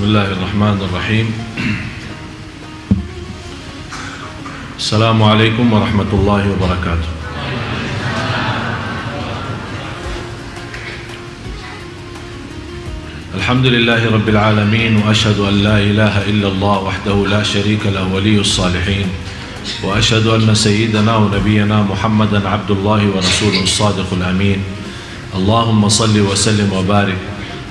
Bismillahirrahmanirrahim. Assalamualaikum warahmatullahi wabarakatuh. Alhamdulillahi rabbil alamin, wa ashhadu an la ilaha illallah wahdahu la sharika lahu waliyyus salihin, wa ashhadu anna sayyidana wa nabiyyana Muhammadan abdullahi wa rasuluhu as-sadiqul amin. Allahumma salli wa sallim wa barik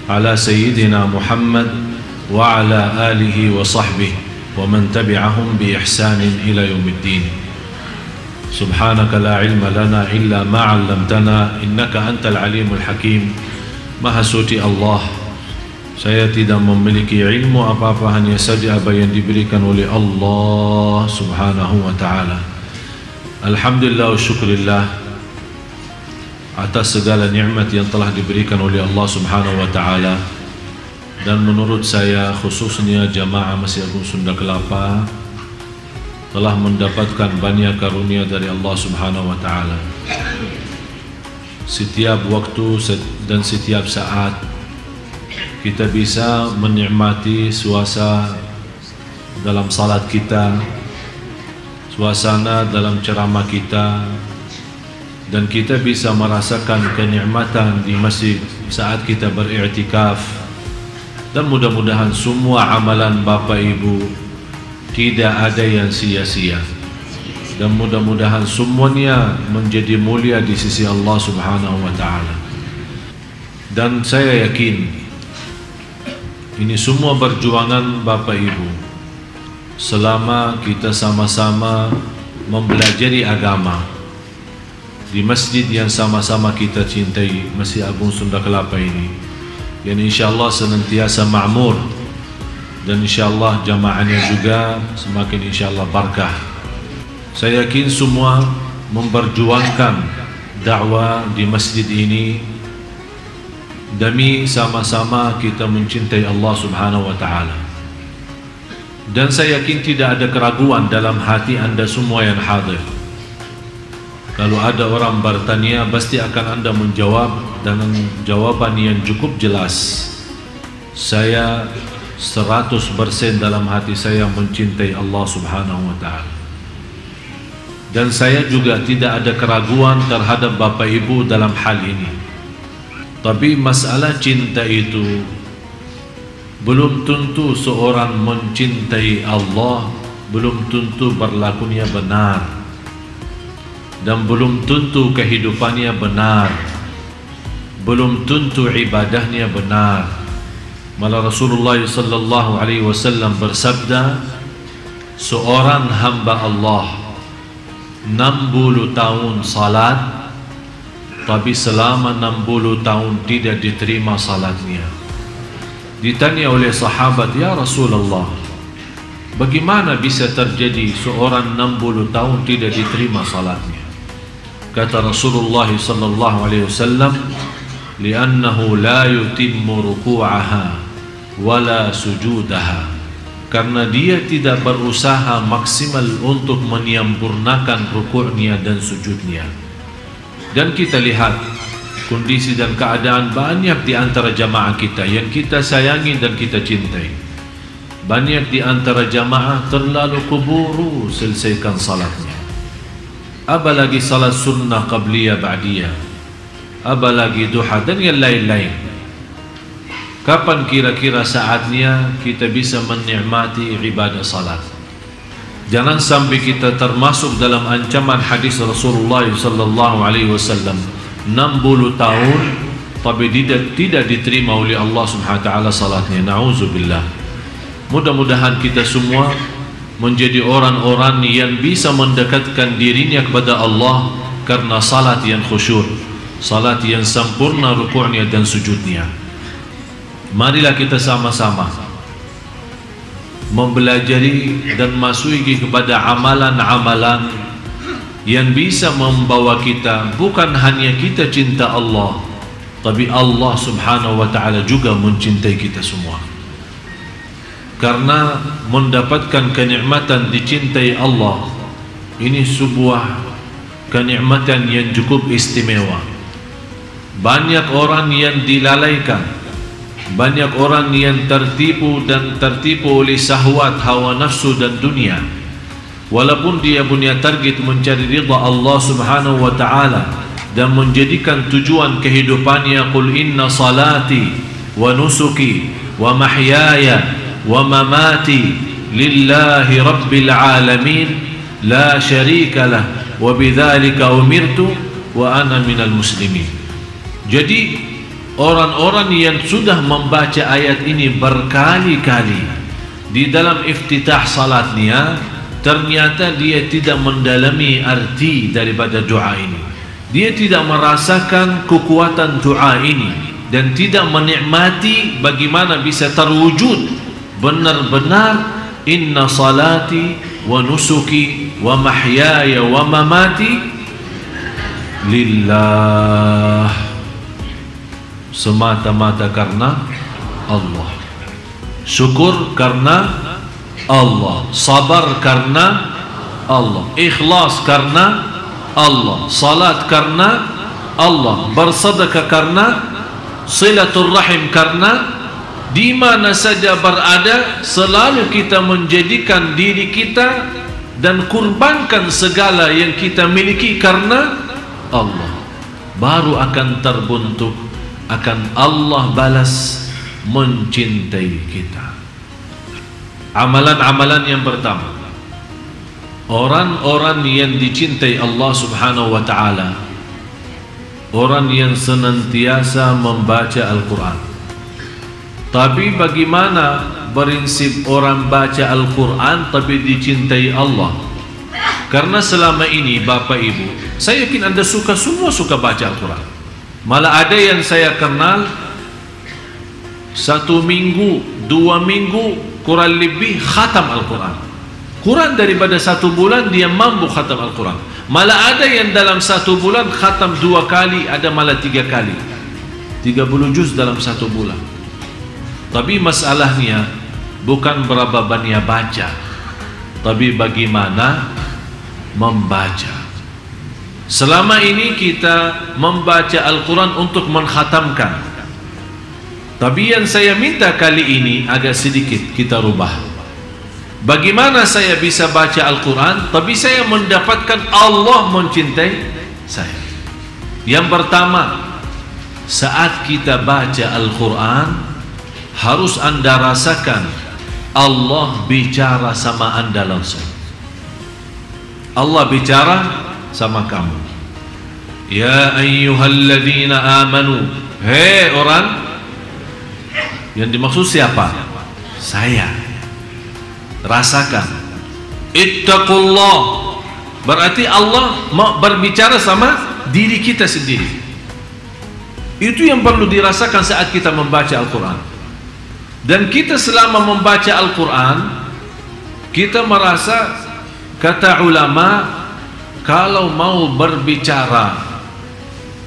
ala sayyidina Muhammad wa ala alihi wa sahbihi wa man tabi'ahum bi ihsanin ila yaumiddin. Subhanaka la ilma lana illa ma 'allamtana innaka antal alimul hakim. Maha suci Allah, saya tidak memiliki ilmu apa-apa, hanya saja apa yang diberikan oleh Allah subhanahu wa ta'ala. Alhamdulillah wa syukurillah atas segala nikmat yang telah diberikan oleh Allah subhanahu wa ta'ala. Dan menurut saya, khususnya jamaah Masjid Agung Sunda Kelapa telah mendapatkan banyak karunia dari Allah subhanahu wa ta'ala. Setiap waktu dan setiap saat kita bisa menikmati suasana dalam salat kita, suasana dalam ceramah kita, dan kita bisa merasakan kenikmatan di masjid saat kita beriktikaf. Dan mudah-mudahan semua amalan Bapak Ibu tidak ada yang sia-sia, dan mudah-mudahan semuanya menjadi mulia di sisi Allah subhanahu wa ta'ala. Dan saya yakin ini semua perjuangan Bapak Ibu selama kita sama-sama mempelajari agama di masjid yang sama-sama kita cintai, Masjid Agung Sunda Kelapa ini, yang insyaallah senantiasa makmur, dan insyaallah jamaahnya juga semakin insyaallah barakah. Saya yakin semua memperjuangkan dakwah di masjid ini demi sama-sama kita mencintai Allah subhanahu wa ta'ala. Dan saya yakin tidak ada keraguan dalam hati anda semua yang hadir. Kalau ada orang bertanya, pasti akan anda menjawab dengan jawaban yang cukup jelas. Saya 100% dalam hati saya mencintai Allah subhanahu wa ta'ala. Dan saya juga tidak ada keraguan terhadap Bapak Ibu dalam hal ini. Tapi masalah cinta itu belum tentu seorang mencintai Allah, belum tentu berlakunya benar, dan belum tentu kehidupannya benar, belum tentu ibadahnya benar. Malah Rasulullah sallallahu alaihi wasallam bersabda, seorang hamba Allah 60 tahun salat, tapi selama 60 tahun tidak diterima salatnya. Ditanya oleh sahabat, ya Rasulullah, bagaimana bisa terjadi seorang 60 tahun tidak diterima salatnya? Kata Rasulullah sallallahu alaihi wasallam, li'annahu la yutimmu ruku'aha wala sujudaha, karena dia tidak berusaha maksimal untuk menyempurnakan rukuknya dan sujudnya. Dan kita lihat kondisi dan keadaan banyak di antara jamaah kita yang kita sayangi dan kita cintai. Banyak di antara jamaah terlalu keburu selesaikan salatnya, apalagi salat sunnah qabliyah ba'diyah, apalagi duha dan yang lain-lain. Kapan kira-kira saatnya kita bisa menikmati ibadah salat? Jangan sampai kita termasuk dalam ancaman hadis Rasulullah sallallahu alaihi wasallam, 60 tahun tapi tidak diterima oleh Allah subhanahu wa ta'ala salatnya. Na'udzubillah. Mudah-mudahan kita semua menjadi orang-orang yang bisa mendekatkan dirinya kepada Allah karena salat yang khusyuk, salat yang sempurna rukuknya dan sujudnya. Marilah kita sama-sama mempelajari dan masuki kepada amalan-amalan yang bisa membawa kita, bukan hanya kita cinta Allah, tapi Allah subhanahu wa ta'ala juga mencintai kita semua. Karena mendapatkan kenikmatan dicintai Allah ini sebuah kenikmatan yang cukup istimewa. Banyak orang yang dilalaikan Banyak orang yang tertipu oleh syahwat, hawa nafsu dan dunia. Walaupun dia punya target mencari ridha Allah Subhanahu wa taala dan menjadikan tujuan kehidupannya, qul inna salati wa nusuki wa mahyaya wa mamati lillahi rabbil alamin la syarika lah wa bidzalika umirtu wa ana minal muslimin. Jadi orang-orang yang sudah membaca ayat ini berkali-kali di dalam iftitah salatnya, ternyata dia tidak mendalami arti daripada doa ini. Dia tidak merasakan kekuatan doa ini dan tidak menikmati bagaimana bisa terwujud benar-benar inna salati wa nusuki wa mahyaya wa mamati lillah, semata-mata karena Allah, syukur karena Allah, sabar karena Allah, ikhlas karena Allah, salat karena Allah, bersedekah karena, silatul rahim karena. Di mana saja berada, selalu kita menjadikan diri kita dan kurbankan segala yang kita miliki karena Allah, baru akan terbentuk, akan Allah balas mencintai kita. Amalan-amalan yang pertama, orang-orang yang dicintai Allah Subhanahu wa taala, orang yang senantiasa membaca Al-Quran. Tapi bagaimana prinsip orang baca Al-Quran tapi dicintai Allah? Karena selama ini Bapak Ibu, saya yakin Anda semua suka baca Al-Quran. Malah ada yang saya kenal 1 minggu, 2 minggu kurang lebih khatam Al-Quran. Kurang daripada 1 bulan dia mampu khatam Al-Quran. Malah ada yang dalam 1 bulan khatam 2 kali, ada malah 3 kali, 30 juz dalam 1 bulan. Tapi masalahnya bukan berapa banyak baca, tapi bagaimana membaca. Selama ini kita membaca Al-Quran untuk mengkhatamkan, tapi yang saya minta kali ini agak sedikit kita rubah. Bagaimana saya bisa baca Al-Quran tapi saya mendapatkan Allah mencintai saya? Yang pertama, saat kita baca Al-Quran harus Anda rasakan Allah bicara sama Anda langsung. Allah bicara sama kamu. Ya ayyuhalladzina amanu, hei orang. Yang dimaksud siapa? Saya. Rasakan. Ittaqullah, berarti Allah mau berbicara sama diri kita sendiri. Itu yang perlu dirasakan saat kita membaca Al-Quran. Dan kita selama membaca Al-Quran, kita merasa, kata ulama, kalau mau berbicara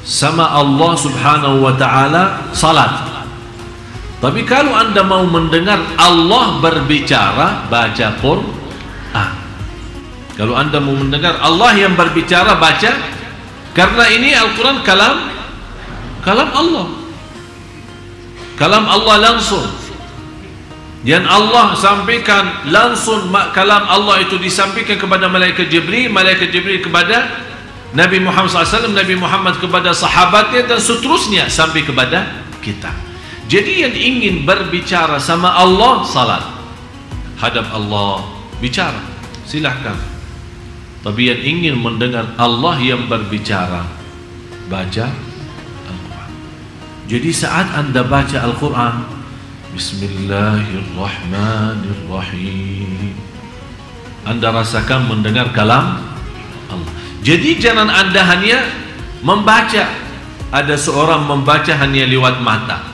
sama Allah Subhanahu wa ta'ala, salat. Tapi kalau Anda mau mendengar Allah berbicara, baca Quran. Kalau Anda mau mendengar Allah yang berbicara, baca. Karena ini Al-Quran kalam Allah, kalam Allah langsung. Yang Allah sampaikan langsung, kalam Allah itu disampaikan kepada malaikat Jibril kepada Nabi Muhammad SAW, Nabi Muhammad kepada sahabatnya, dan seterusnya sampai kepada kita. Jadi yang ingin berbicara sama Allah, salat, hadap Allah, bicara, silahkan. Tapi yang ingin mendengar Allah yang berbicara, baca Al-Quran. Jadi saat Anda baca Al-Quran, Bismillahirrahmanirrahim, Anda rasakan mendengar kalam Allah. Jadi jangan Anda hanya membaca. Ada seorang membaca hanya lewat mata,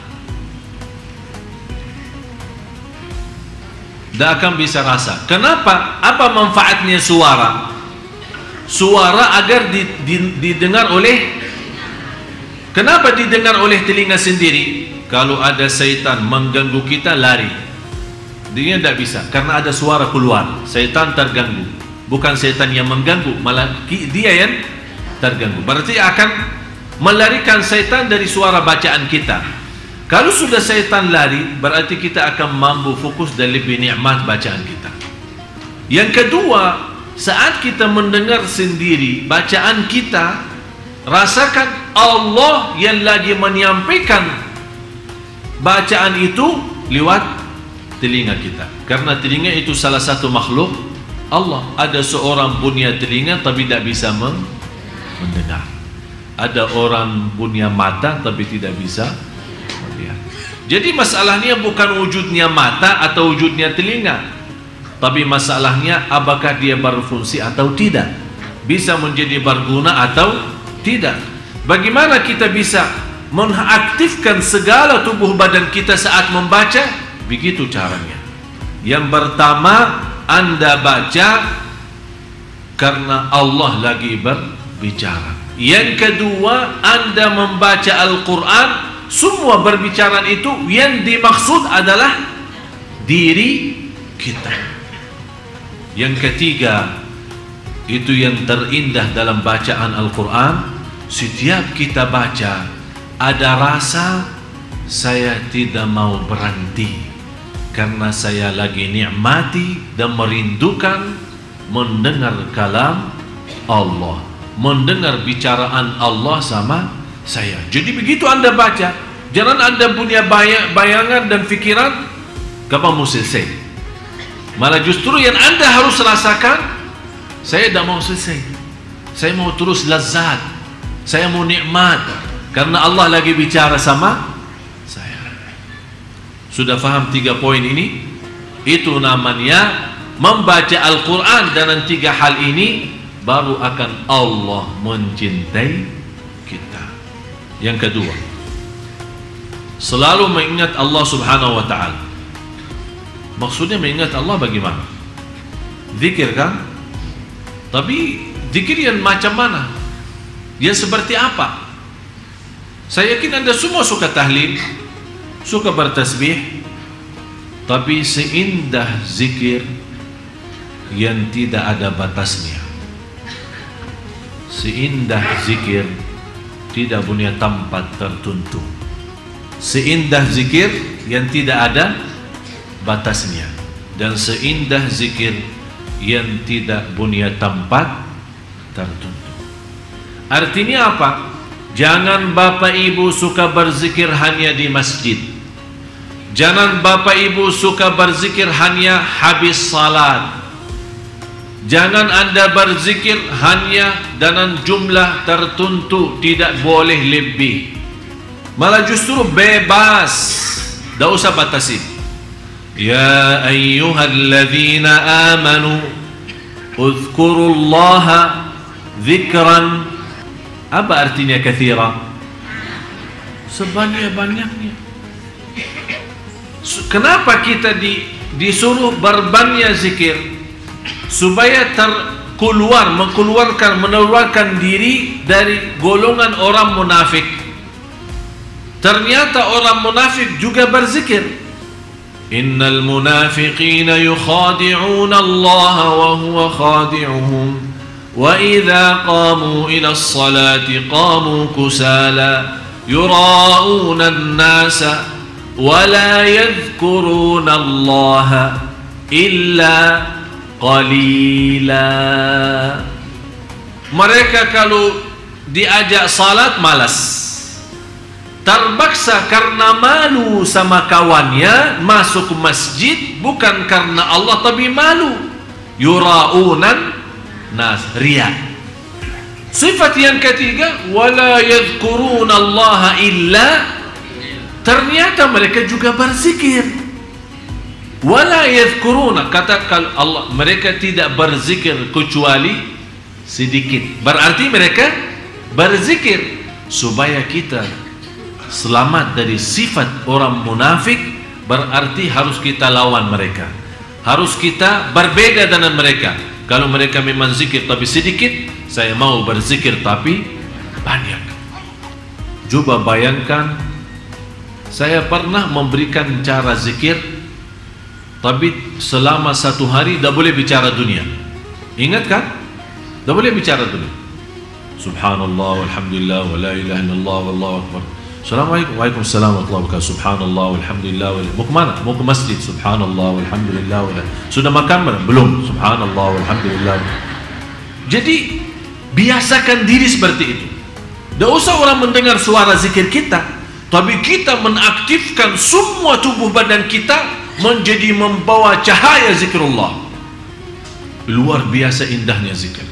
tidak akan bisa rasa. Kenapa? Apa manfaatnya suara? Suara agar didengar oleh, kenapa didengar oleh telinga sendiri? Kalau ada syaitan mengganggu kita, lari. Dia tidak bisa, karena ada suara keluar. Syaitan terganggu. Bukan syaitan yang mengganggu, malah dia yang terganggu. Berarti akan melarikan syaitan dari suara bacaan kita. Kalau sudah syaitan lari, berarti kita akan mampu fokus dan lebih nikmat bacaan kita. Yang kedua, saat kita mendengar sendiri bacaan kita, rasakan Allah yang lagi menyampaikan bacaan itu lewat telinga kita. Karena telinga itu salah satu makhluk Allah. Ada seorang punya telinga tapi tidak bisa mendengar. Ada orang punya mata tapi tidak bisa melihat. Jadi masalahnya bukan wujudnya mata atau wujudnya telinga, tapi masalahnya apakah dia berfungsi atau tidak, bisa menjadi berguna atau tidak. Bagaimana kita bisa mengaktifkan segala tubuh badan kita saat membaca? Begitu caranya. Yang pertama, Anda baca karena Allah lagi berbicara. Yang kedua, Anda membaca Al-Quran, semua berbicara itu yang dimaksud adalah diri kita. Yang ketiga, itu yang terindah dalam bacaan Al-Quran, setiap kita baca ada rasa saya tidak mau berhenti, karena saya lagi nikmati dan merindukan mendengar kalam Allah, mendengar bicaraan Allah sama saya. Jadi begitu Anda baca, jangan Anda punya bayangan dan pikiran kapan mau selesai. Malah justru yang Anda harus rasakan, saya tidak mau selesai, saya mau terus lazat, saya mau nikmat, karena Allah lagi bicara sama saya. Sudah faham 3 poin ini? Itu namanya membaca Al-Quran. Dan 3 hal ini baru akan Allah mencintai kita. Yang kedua, selalu mengingat Allah subhanahu wa ta'ala. Maksudnya mengingat Allah bagaimana? Zikir kan? Tapi zikir yang macam mana? Yang seperti apa? Saya yakin Anda semua suka tahlil, suka bertasbih, tapi seindah zikir yang tidak ada batasnya. Seindah zikir tidak punya tempat tertentu. Seindah zikir yang tidak ada batasnya. Dan seindah zikir yang tidak punya tempat tertentu. Artinya apa? Jangan Bapak Ibu suka berzikir hanya di masjid. Jangan Bapak Ibu suka berzikir hanya habis salat. Jangan Anda berzikir hanya dengan jumlah tertentu, tidak boleh lebih. Malah justru bebas, tidak usah batasi. Ya ayyuhalladzina amanu uzkurullaha zikran. Apa artinya katsira? Sebanyak-banyaknya. Kenapa kita disuruh berbanyak zikir? Supaya mengeluarkan diri dari golongan orang munafik. Ternyata orang munafik juga berzikir. Innal munafiqina yukhadi'una Allah wa huwa khadi'uhum wa idza qamu ila as-salati qamu kusala yura'una an-nasa wa la yadhkuruna Allah illa qalila. Mereka kalau diajak salat malas, terpaksa karena malu sama kawannya masuk masjid, bukan karena Allah tapi malu. Yura'unan nas, riya. Sifat yang ketiga, wala yadhkuruna Allah illa, ternyata mereka juga berzikir. Wala yadhkuruna, katakan Allah, mereka tidak berzikir kecuali sedikit. Berarti mereka berzikir. Supaya kita selamat dari sifat orang munafik, berarti harus kita lawan mereka, harus kita berbeda dengan mereka. Kalau mereka memang zikir tapi sedikit, saya mau berzikir tapi banyak. Coba bayangkan, saya pernah memberikan cara zikir, tapi selama 1 hari tidak boleh bicara dunia. Ingat kan? Tidak boleh bicara dunia. Subhanallah, walhamdulillah, wa la ilaha illallah, wallahu akbar. Assalamualaikum, waalaikumsalam warahmatullahi wabarakatuh. Subhanallah, walhamdulillah. Mau ke mana? Mau ke masjid. Subhanallah, walhamdulillah. Sudah makan belum? Subhanallah, walhamdulillah. Jadi biasakan diri seperti itu. Tidak usah orang mendengar suara zikir kita, tapi kita mengaktifkan semua tubuh badan kita menjadi membawa cahaya zikrullah. Luar biasa indahnya zikir.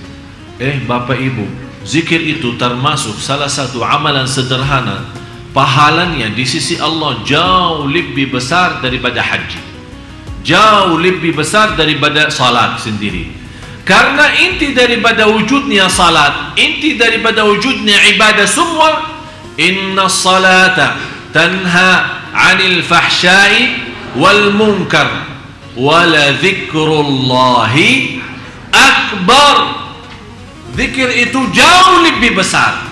Bapak Ibu, zikir itu termasuk salah satu amalan sederhana. Pahalanya di sisi Allah jauh lebih besar daripada haji, jauh lebih besar daripada salat sendiri. Karena inti daripada wujudnya salat, inti daripada wujudnya ibadah semua, inna salata tanha 'anil fahsya'i wal munkar wala dzikrullahi akbar. Zikir itu jauh lebih besar.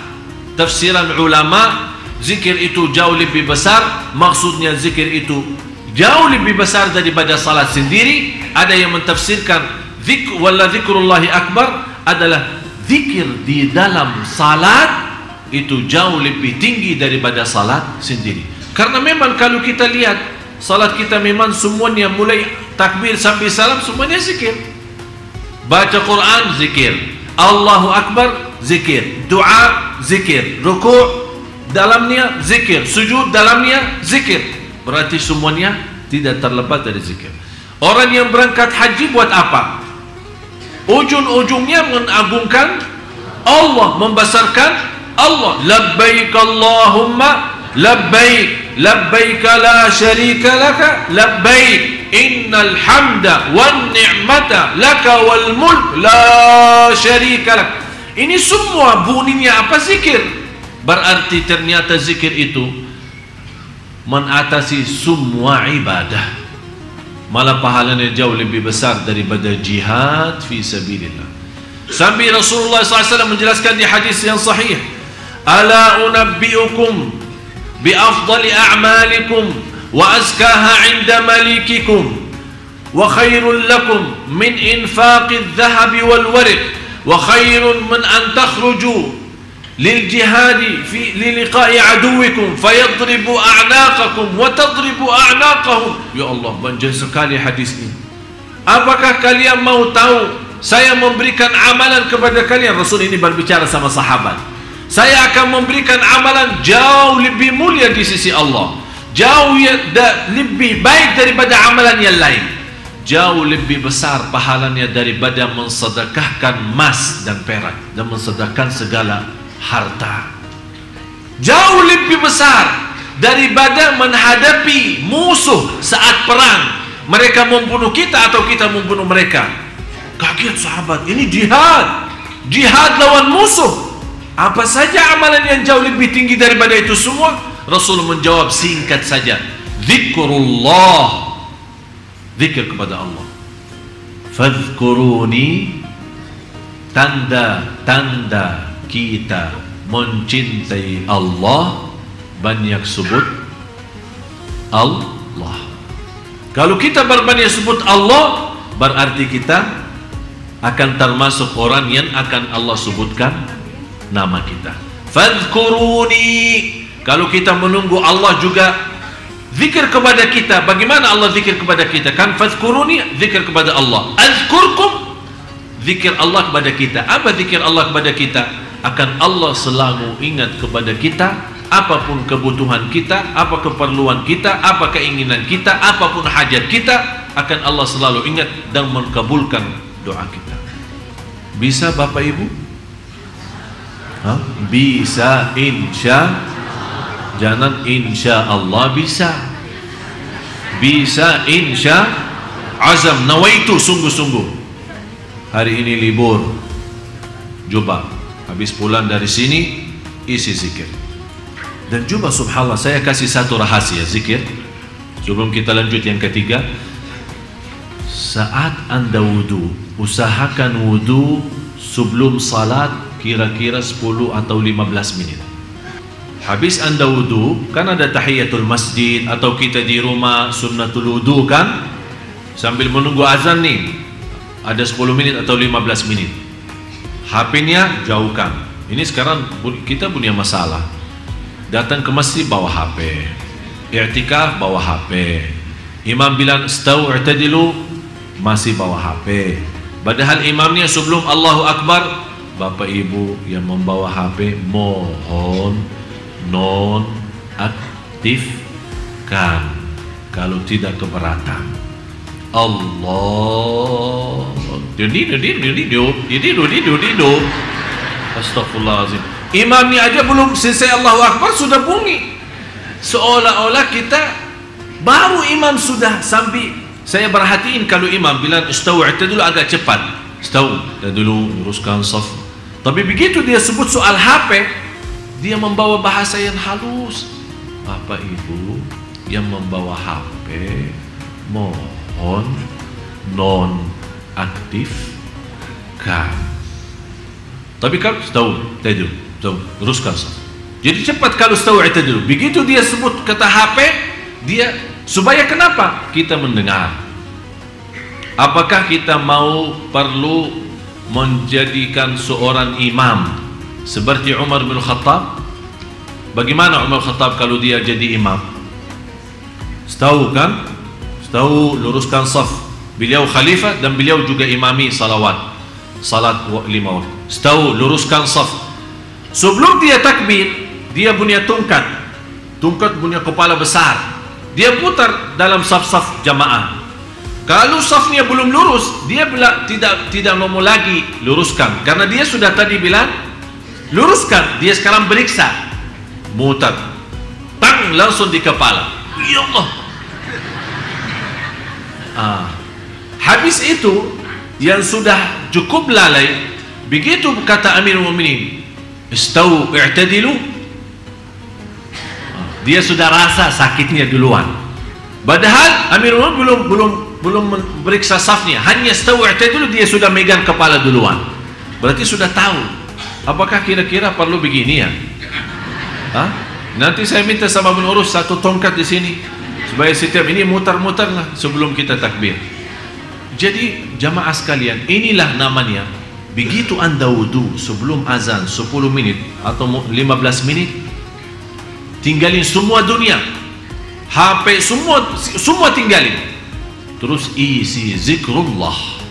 Tafsiran ulama, zikir itu jauh lebih besar, maksudnya zikir itu jauh lebih besar daripada salat sendiri. Ada yang mentafsirkan wala zikrullahi akbar adalah zikir di dalam salat itu jauh lebih tinggi daripada salat sendiri. Karena memang kalau kita lihat salat kita memang semuanya mulai takbir sampai salam semuanya zikir. Baca Quran zikir, Allahu Akbar zikir, doa zikir, rukuk dalamnya zikir, sujud dalamnya zikir. Berarti semuanya tidak terlepas dari zikir. Orang yang berangkat haji buat apa? Ujung-ujungnya mengagungkan Allah, membesarkan Allah. Labbaik Allahumma labbaik, labbaik la syarika laka labbaik, innal hamda wan ni'mata laka wal mulk la syarika lak. Ini semua bunyinya apa? Zikir. Berarti ternyata zikir itu mengatasi semua ibadah. Malah pahalanya jauh lebih besar daripada jihad fi sabilillah. Sampai Rasulullah SAW menjelaskan di hadis yang sahih, ala unabbiukum bi afdali a'malikum wa azkaha 'inda malikikum wa khairul lakum min infaqidh dhahabi wal warq wa khairun min an takhruju lil jihadi fi liliqa'i aduwikum fayadribu a'naqakum wa tadribu a'naqahum. Ya Allah, banjir sekali hadis ini. Apakah kalian mau tahu saya memberikan amalan kepada kalian? Rasul ini berbicara sama sahabat. Saya akan memberikan amalan jauh lebih mulia di sisi Allah, jauh lebih baik daripada amalan yang lain, jauh lebih besar pahalanya daripada mensedekahkan emas dan perak dan mensedekahkan segala harta. Jauh lebih besar daripada menghadapi musuh saat perang. Mereka membunuh kita atau kita membunuh mereka. Kaget sahabat, ini jihad, jihad lawan musuh. Apa saja amalan yang jauh lebih tinggi daripada itu semua? Rasul menjawab singkat saja, zikrullah, zikir kepada Allah. Fadhkuruni, tanda-tanda kita mencintai Allah banyak sebut Allah. Kalau kita berbanyak sebut Allah, berarti kita akan termasuk orang yang akan Allah sebutkan nama kita. Fadhkuruni, kalau kita menunggu Allah juga zikir kepada kita. Bagaimana Allah zikir kepada kita? Kan fadhkuruni, zikir kepada Allah. Azkurkum, zikir Allah kepada kita. Apa zikir Allah kepada kita? Akan Allah selalu ingat kepada kita, apapun kebutuhan kita, apa keperluan kita, apa keinginan kita, apapun hajat kita, akan Allah selalu ingat dan mengabulkan doa kita. Bisa Bapak Ibu? Bisa, insya. Jangan insya Allah bisa. Bisa, insya. Azam, nawaitu, sungguh-sungguh. Hari ini libur. Coba habis pulang dari sini, isi zikir. Dan coba subhanallah, saya kasih satu rahasia zikir sebelum kita lanjut yang ketiga. Saat Anda wudu, usahakan wudu sebelum salat kira-kira 10 atau 15 menit. Habis Anda wudu, kan ada tahiyatul masjid, atau kita di rumah sunnatul wudu kan, sambil menunggu azan nih, ada 10 menit atau 15 menit. HP-nya jauhkan. Ini sekarang kita punya masalah. datang ke masjid bawa HP, i'tikaf bawa HP, imam bilang stau i'tadilu masih bawa HP, padahal imamnya sebelum Allahu Akbar. Bapak ibu yang membawa HP mohon non aktifkan, kalau tidak keberatan. Allah astagfirullahaladzim. Imamnya aja belum selesai Allahu Akbar sudah bunyi, seolah-olah kita baru imam sudah sampai. Saya perhatiin kalau imam bilang istau i'tadilu agak cepat, istau dulu luruskan saf. Tapi begitu dia sebut soal HP, dia membawa bahasa yang halus. Bapak ibu yang membawa HP mohon non aktifkan. Tapi kalau tahu teruskan sah. Jadi cepat kalau tahu itu dulu. Begitu dia sebut kata HP, dia supaya kenapa? Kita mendengar. Apakah kita perlu menjadikan seorang imam seperti Umar bin Khattab? Bagaimana Umar bin Khattab kalau dia jadi imam? Tahu kan? Tahu luruskan saf. Beliau khalifah dan beliau juga imami salat 5 waktu. Tahu luruskan saf. Sebelum dia takbir, dia punya tongkat punya kepala besar. Dia putar dalam saf-saf jamaah. Kalau safnya belum lurus, dia bilang tidak mau lagi luruskan, karena dia sudah tadi bilang luruskan. Dia sekarang beriksa, mutar, tang langsung di kepala. Ya Allah. Habis itu yang sudah cukup lalai, begitu kata Amirul Mukminin, istau i'tadilu, dia sudah rasa sakitnya duluan. Padahal Amirul Mukminin belum meriksa safnya, hanya istau i'tadilu dia sudah megang kepala duluan. Berarti sudah tahu. Apakah kira-kira perlu begini ya? Nanti saya minta sama pengurus satu tongkat di sini, supaya setiap ini mutar-mutar lah sebelum kita takbir. Jadi jamaah sekalian, inilah namanya. Begitu anda wudu sebelum azan 10 menit atau 15 menit, tinggalin semua dunia, HP semua tinggalin, terus isi zikrullah.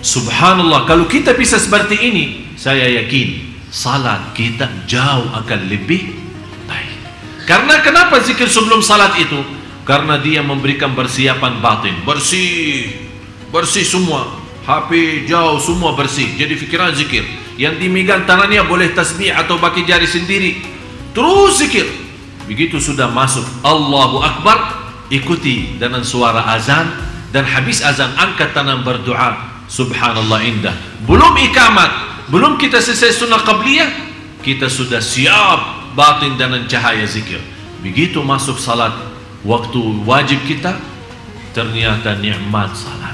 Subhanallah, kalau kita bisa seperti ini, saya yakin salat kita jauh akan lebih baik. Karena kenapa zikir sebelum salat itu? Karena dia memberikan persiapan batin, bersih semua, HP jauh semua bersih. Jadi fikiran zikir. Yang dimegang tangannya boleh tasbih atau pakai jari sendiri, terus zikir. Begitu sudah masuk Allahu Akbar, ikuti dengan suara azan, dan habis azan angkat tangan berdoa. Subhanallah indah. Belum ikamat, belum kita selesai sunnah qabliyah, kita sudah siap batin dengan cahaya zikir. Begitu masuk salat, waktu wajib kita, ternyata nikmat salat.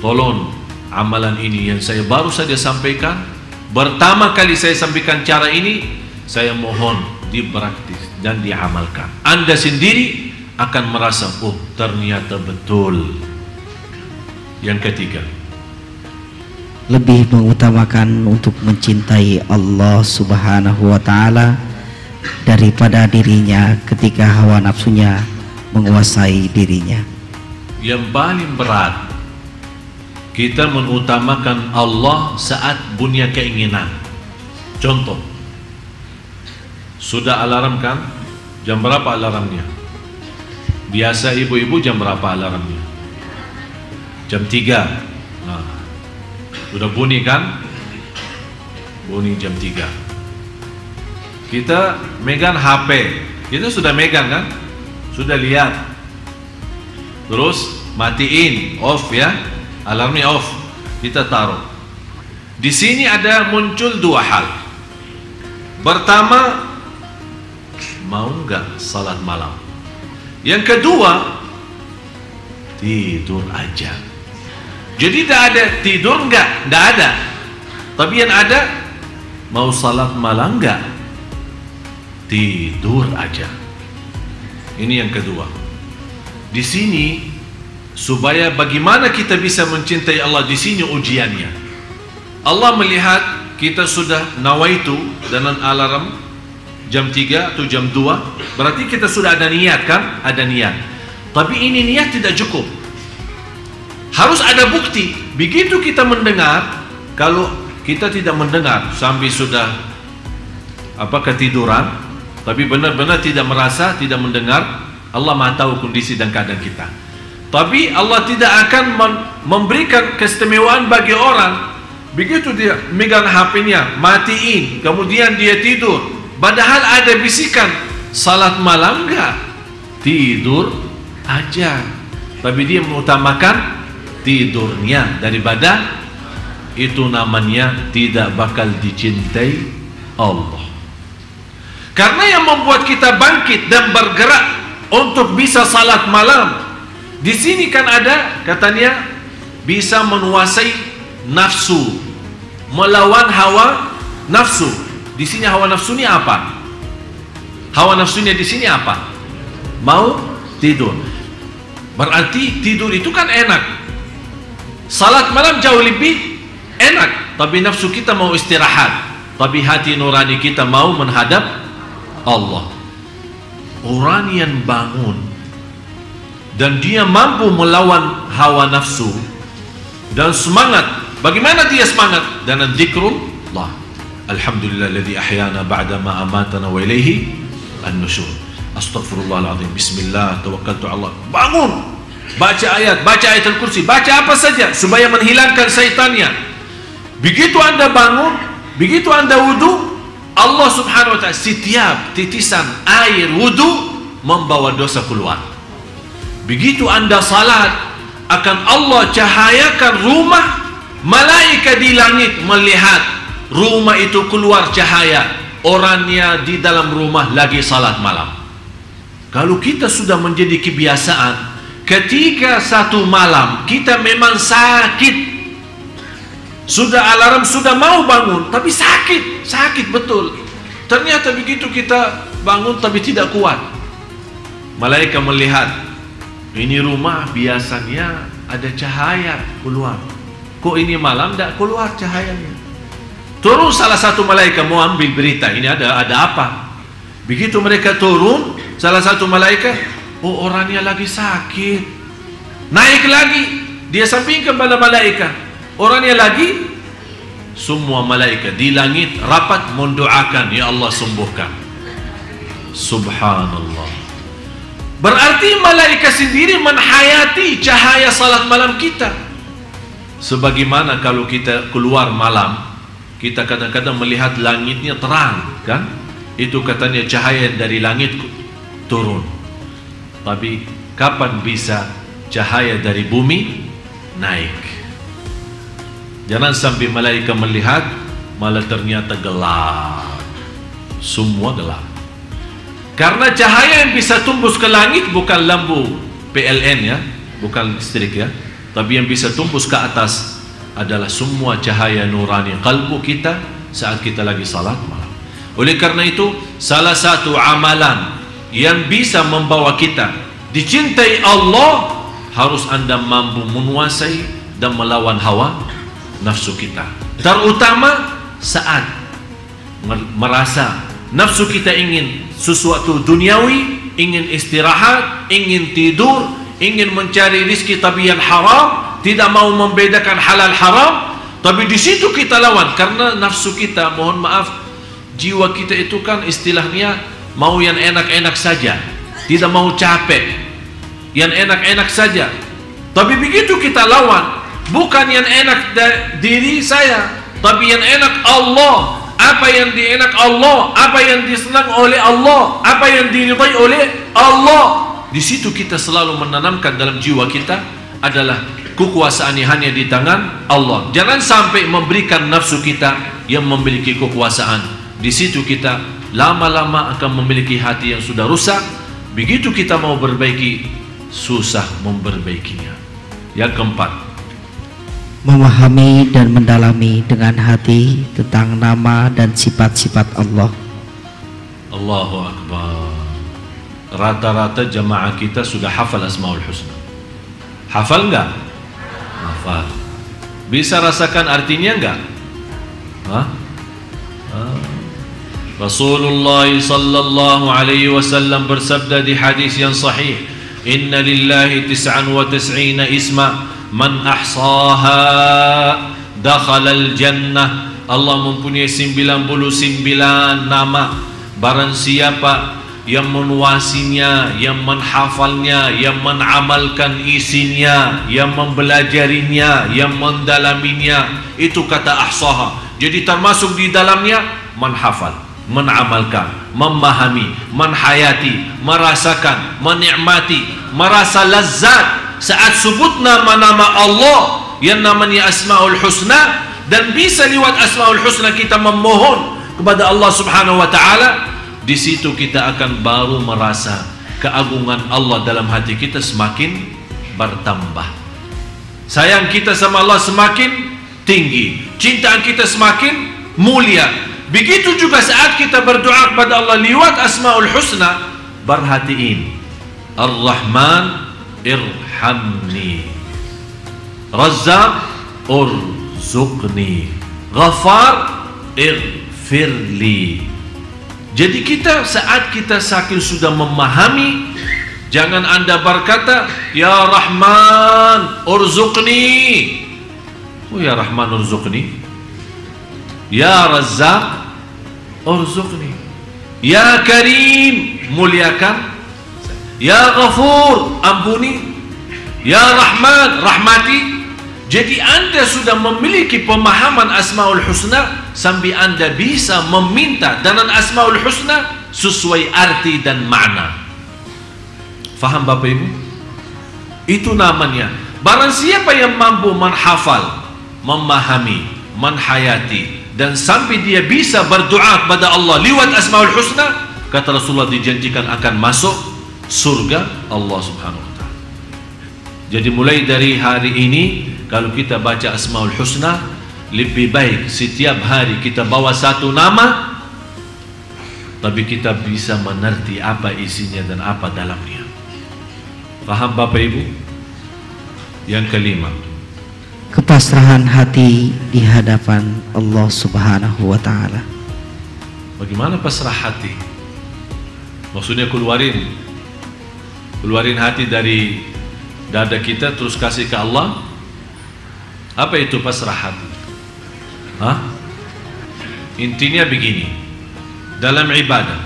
Tolong amalan ini yang saya baru saja sampaikan, pertama kali saya sampaikan cara ini, saya mohon dipraktis dan diamalkan. Anda sendiri akan merasa, oh ternyata betul. Yang ketiga, lebih mengutamakan untuk mencintai Allah Subhanahu wa Ta'ala daripada dirinya ketika hawa nafsunya menguasai dirinya. Yang paling berat, kita mengutamakan Allah saat punya keinginan. Contoh, sudah alarm kan? Jam berapa alarmnya? Biasa ibu-ibu jam berapa alarmnya? Jam 3. Nah, sudah bunyi kan? Bunyi jam 3. Kita megang HP, kita sudah megang kan? Sudah lihat. Terus matiin, off ya. Alarmnya off, kita taruh. Di sini ada muncul dua hal. Pertama, mau nggak salat malam? Yang kedua, tidur aja. Jadi tidak ada tidur nggak ada. Tapi yang ada, mau salat malam nggak? Tidur aja. Ini yang kedua. Di sini, supaya bagaimana kita bisa mencintai Allah, di sini ujiannya. Allah melihat kita sudah nawaitu dengan alarm jam 3 atau jam 2, berarti kita sudah ada niat kan? Ada niat. Tapi ini niat tidak cukup. Harus ada bukti. Begitu kita mendengar, kalau kita tidak mendengar sampai sudah ketiduran, tapi benar-benar tidak merasa, tidak mendengar, Allah Maha tahu kondisi dan keadaan kita. Tapi Allah tidak akan memberikan keistimewaan bagi orang. Begitu dia megang HP-nya, matiin, kemudian dia tidur. Padahal ada bisikan, salat malam enggak, tidur aja. Tapi dia mengutamakan tidurnya daripada itu, namanya tidak bakal dicintai Allah. Karena yang membuat kita bangkit dan bergerak untuk bisa salat malam, di sini kan ada katanya bisa menguasai nafsu, melawan hawa nafsu. Di sini hawa nafsunya apa? Hawa nafsunya di sini apa? Mau tidur. Berarti tidur itu kan enak. Salat malam jauh lebih enak, tapi nafsu kita mau istirahat. Tapi hati nurani kita mau menghadap Allah. Orang yang bangun dan dia mampu melawan hawa nafsu dan semangat. Bagaimana dia semangat? Dengan zikrullah. Alhamdulillahilladzi ahyana ba'da ma amatana wa ilaihi an-nusyur. Astaghfirullahaladzim. Bismillah, tawakkaltu Allah. Bangun, baca ayat, baca ayatul kursi, baca apa saja supaya menghilangkan syaitannya. Begitu anda bangun, begitu anda wudu, Allah subhanahu wa ta'ala setiap titisan air wudu membawa dosa keluar. Begitu anda salat, akan Allah cahayakan rumah. Malaikat di langit melihat rumah itu keluar cahaya, orangnya di dalam rumah lagi salat malam. Kalau kita sudah menjadi kebiasaan, ketika satu malam kita memang sakit, sudah alarm sudah mau bangun, tapi sakit betul. Ternyata begitu kita bangun tapi tidak kuat. Malaikat melihat, ini rumah biasanya ada cahaya keluar, kok ini malam tidak keluar cahayanya. Turun salah satu malaikat mau ambil berita, ini ada apa? Begitu mereka turun, salah satu malaikat, oh orangnya lagi sakit. Naik lagi, dia sampingkan pada malaikat, orangnya lagi. Semua malaikat di langit rapat mendoakan, ya Allah sembuhkan. Subhanallah. Berarti malaikat sendiri menghayati cahaya salat malam kita. Sebagaimana kalau kita keluar malam, kita kadang-kadang melihat langitnya terang, kan? Itu katanya cahaya dari langit turun. Tapi kapan bisa cahaya dari bumi naik? Jangan sampai malaikat melihat malah ternyata gelap. Semua gelap. Karena cahaya yang bisa tembus ke langit bukan lampu PLN ya, bukan listrik ya, tapi yang bisa tembus ke atas adalah semua cahaya nurani kalbu kita saat kita lagi salat malam. Oleh karena itu, salah satu amalan yang bisa membawa kita dicintai Allah, harus anda mampu menguasai dan melawan hawa nafsu kita. Terutama saat merasa nafsu kita ingin sesuatu duniawi, ingin istirahat, ingin tidur, ingin mencari rizki tapi yang haram, tidak mau membedakan halal haram, tapi di situ kita lawan. Karena nafsu kita, mohon maaf, jiwa kita itu kan istilahnya mau yang enak-enak saja, tidak mau capek, yang enak-enak saja. Tapi begitu kita lawan, bukan yang enak diri saya, tapi yang enak Allah. Apa yang dienak Allah, apa yang disenang oleh Allah, apa yang diridai oleh Allah. Di situ kita selalu menanamkan dalam jiwa kita adalah kekuasaan hanya di tangan Allah. Jangan sampai memberikan nafsu kita yang memiliki kekuasaan. Di situ kita lama-lama akan memiliki hati yang sudah rusak. Begitu kita mau perbaiki, susah memperbaikinya. Yang keempat, memahami dan mendalami dengan hati tentang nama dan sifat-sifat Allah. Allahu Akbar. Rata-rata jamaah kita sudah hafal Asmaul Husna. Hafal enggak? Hafal. Bisa rasakan artinya enggak? Hah? Rasulullah sallallahu alaihi wasallam bersabda di hadis yang sahih, "Inna lillahi 99 isma man ahsaha dakhalal jannah." Allah mempunyai 99 nama. Barang siapa yang menguasinya, yang menghafalnya, yang mengamalkan isinya, yang mempelajarinya, yang mendalaminya, itu kata ahsaha. Jadi termasuk di dalamnya menghafal, mengamalkan, memahami, menhayati, merasakan, menikmati, merasa lazat saat sebut nama-nama Allah yang namanya Asmaul Husna. Dan bisa lewat Asmaul Husna kita memohon kepada Allah Subhanahu wa ta'ala. Di situ kita akan baru merasa keagungan Allah dalam hati kita semakin bertambah. Sayang kita sama Allah semakin tinggi, cintaan kita semakin mulia. Begitu juga saat kita berdoa kepada Allah lewat Asmaul Husna, perhatiin, Ar-Rahman irhamni, Razzaq urzuqni, Ghafar irfirli. Jadi kita saat kita saking sudah memahami, jangan anda berkata Ya Rahman urzuqni. Oh Ya Rahman urzuqni, Ya Razzaq urzuqni, Ya Karim muliakan, Ya Ghafur ampuni, Ya Rahman rahmati. Jadi anda sudah memiliki pemahaman Asmaul Husna sampai anda bisa meminta dengan Asmaul Husna sesuai arti dan makna. Faham Bapak Ibu? Itu namanya. Barang siapa yang mampu menghafal, memahami, menhayati, dan sampai dia bisa berdoa kepada Allah lewat Asmaul Husna, kata Rasulullah dijanjikan akan masuk surga Allah Subhanahu wa ta'ala. Jadi mulai dari hari ini, kalau kita baca Asmaul Husna, lebih baik setiap hari kita bawa satu nama, tapi kita bisa mengerti apa isinya dan apa dalamnya. Paham Bapak Ibu? Yang kelima, kepasrahan hati di hadapan Allah Subhanahu wa ta'ala. Bagaimana pasrah hati? Maksudnya keluarin hati dari dada kita terus kasih ke Allah. Apa itu pasrah hati? Intinya begini, dalam ibadah,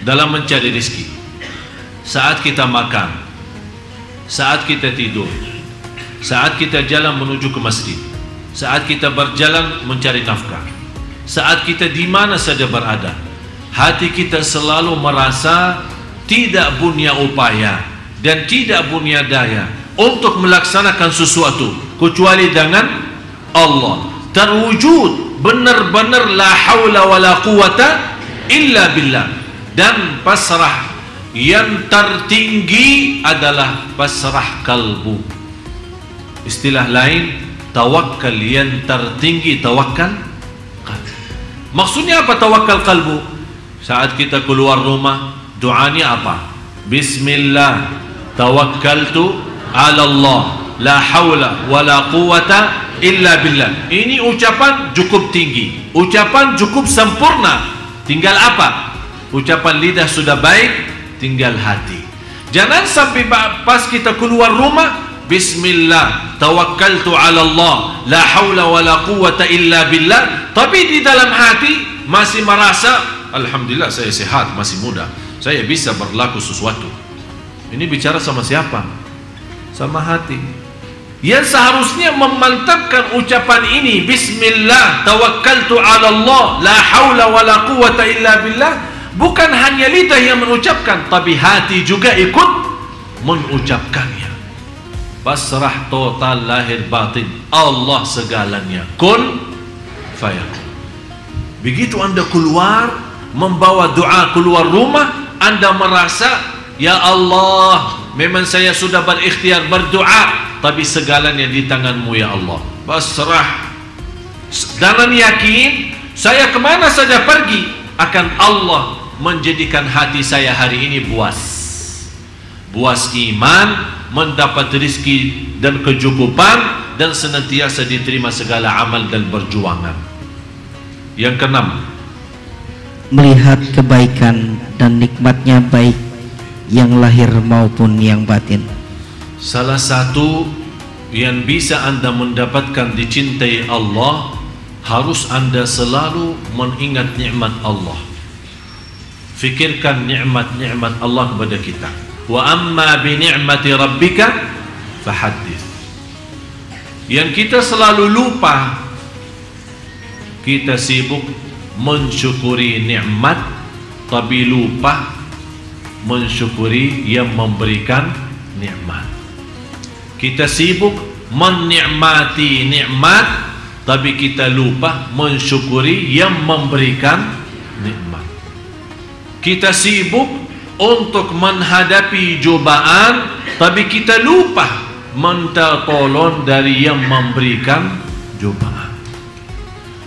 dalam mencari rezeki, saat kita makan, saat kita tidur, saat kita jalan menuju ke masjid, saat kita berjalan mencari nafkah, saat kita di mana saja berada, hati kita selalu merasa tidak punya upaya dan tidak punya daya untuk melaksanakan sesuatu kecuali dengan Allah. Terwujud benar-benar la haula wala quwata illa billah. Dan pasrah yang tertinggi adalah pasrah kalbu. Istilah lain, tawakal yang tertinggi, tawakal kalbu. Maksudnya apa tawakal kalbu? Saat kita keluar rumah, doanya apa? Bismillah tawakkaltu ala Allah, la haula wala quwata illa billah. Ini ucapan cukup tinggi, ucapan cukup sempurna. Tinggal apa? Ucapan lidah sudah baik, tinggal hati. Jangan sampai pas kita keluar rumah, Bismillah tawakkaltu ala Allah, la haula wala quwata illa billah, tapi di dalam hati masih merasa Alhamdulillah saya sehat, masih muda, saya bisa berlaku sesuatu. Ini bicara sama siapa? Sama hati. Yang seharusnya memantapkan ucapan ini, Bismillah tawakkaltu ala Allah, la haula wala quwata illa billah, bukan hanya lidah yang mengucapkan, tapi hati juga ikut mengucapkannya. Pasrah total lahir batin, Allah segalanya, kun fayakun. Begitu anda keluar membawa doa keluar rumah, anda merasa ya Allah, memang saya sudah berikhtiar berdoa, tapi segalanya di tanganmu ya Allah. Pasrah dengan yakin, saya kemana saja pergi akan Allah menjadikan hati saya hari ini buas iman, mendapat rezeki dan kecukupan, dan senantiasa diterima segala amal dan perjuangan. Yang keenam, melihat kebaikan dan nikmatnya baik yang lahir maupun yang batin. Salah satu yang bisa Anda mendapatkan dicintai Allah, harus Anda selalu mengingat nikmat Allah. Fikirkan nikmat-nikmat Allah kepada kita. Wa amma bi ni'mati rabbika fahaddits. Yang kita selalu lupa, kita sibuk mensyukuri nikmat tapi lupa mensyukuri yang memberikan nikmat. Kita sibuk menikmati nikmat tapi kita lupa mensyukuri yang memberikan nikmat. Kita sibuk untuk menghadapi cobaan tapi kita lupa minta tolong dari yang memberikan cobaan.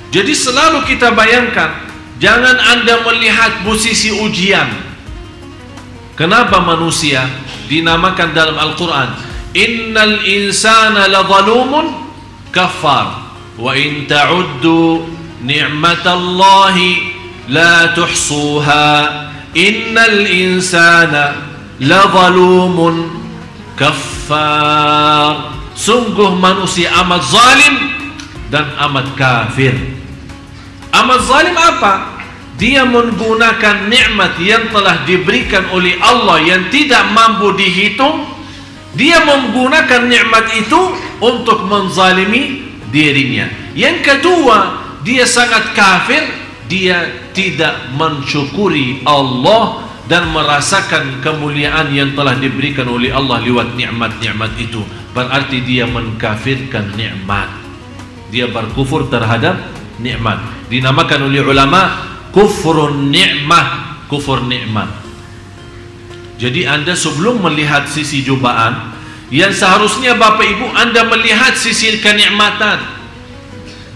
Jadi selalu kita bayangkan, jangan Anda melihat posisi ujian. Kenapa manusia dinamakan dalam Al-Quran innal insana ladzalumun kafar wa in ta'uddu ni'matallahi la tuhsuha innal insana ladzalumun kafar. Sungguh manusia amat zalim dan amat kafir. Amat zalim apa? Dia menggunakan nikmat yang telah diberikan oleh Allah yang tidak mampu dihitung. Dia menggunakan nikmat itu untuk menzalimi dirinya. Yang kedua, dia sangat kafir. Dia tidak mensyukuri Allah dan merasakan kemuliaan yang telah diberikan oleh Allah lewat nikmat-nikmat itu. Berarti dia mengkafirkan nikmat. Dia berkufur terhadap nikmat. Dinamakan oleh ulama kufrun ni'mah, kufur nikmat. Jadi Anda sebelum melihat sisi cobaan, yang seharusnya Bapak Ibu Anda melihat sisi kenikmatan.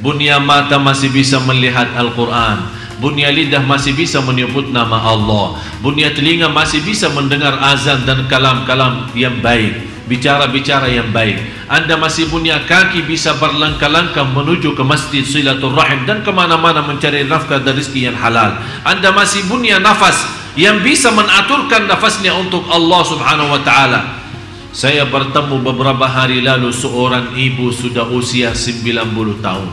Bunya mata masih bisa melihat Al-Quran, bunya lidah masih bisa menyebut nama Allah, bunya telinga masih bisa mendengar azan dan kalam-kalam yang baik, bicara-bicara yang baik. Anda masih punya kaki bisa berlangkah-langkah menuju ke masjid silaturrahim dan kemana-mana mencari nafkah dan rezeki yang halal. Anda masih punya nafas yang bisa menaturkan nafasnya untuk Allah subhanahu wa ta'ala. Saya bertemu beberapa hari lalu seorang ibu sudah usia 90 tahun,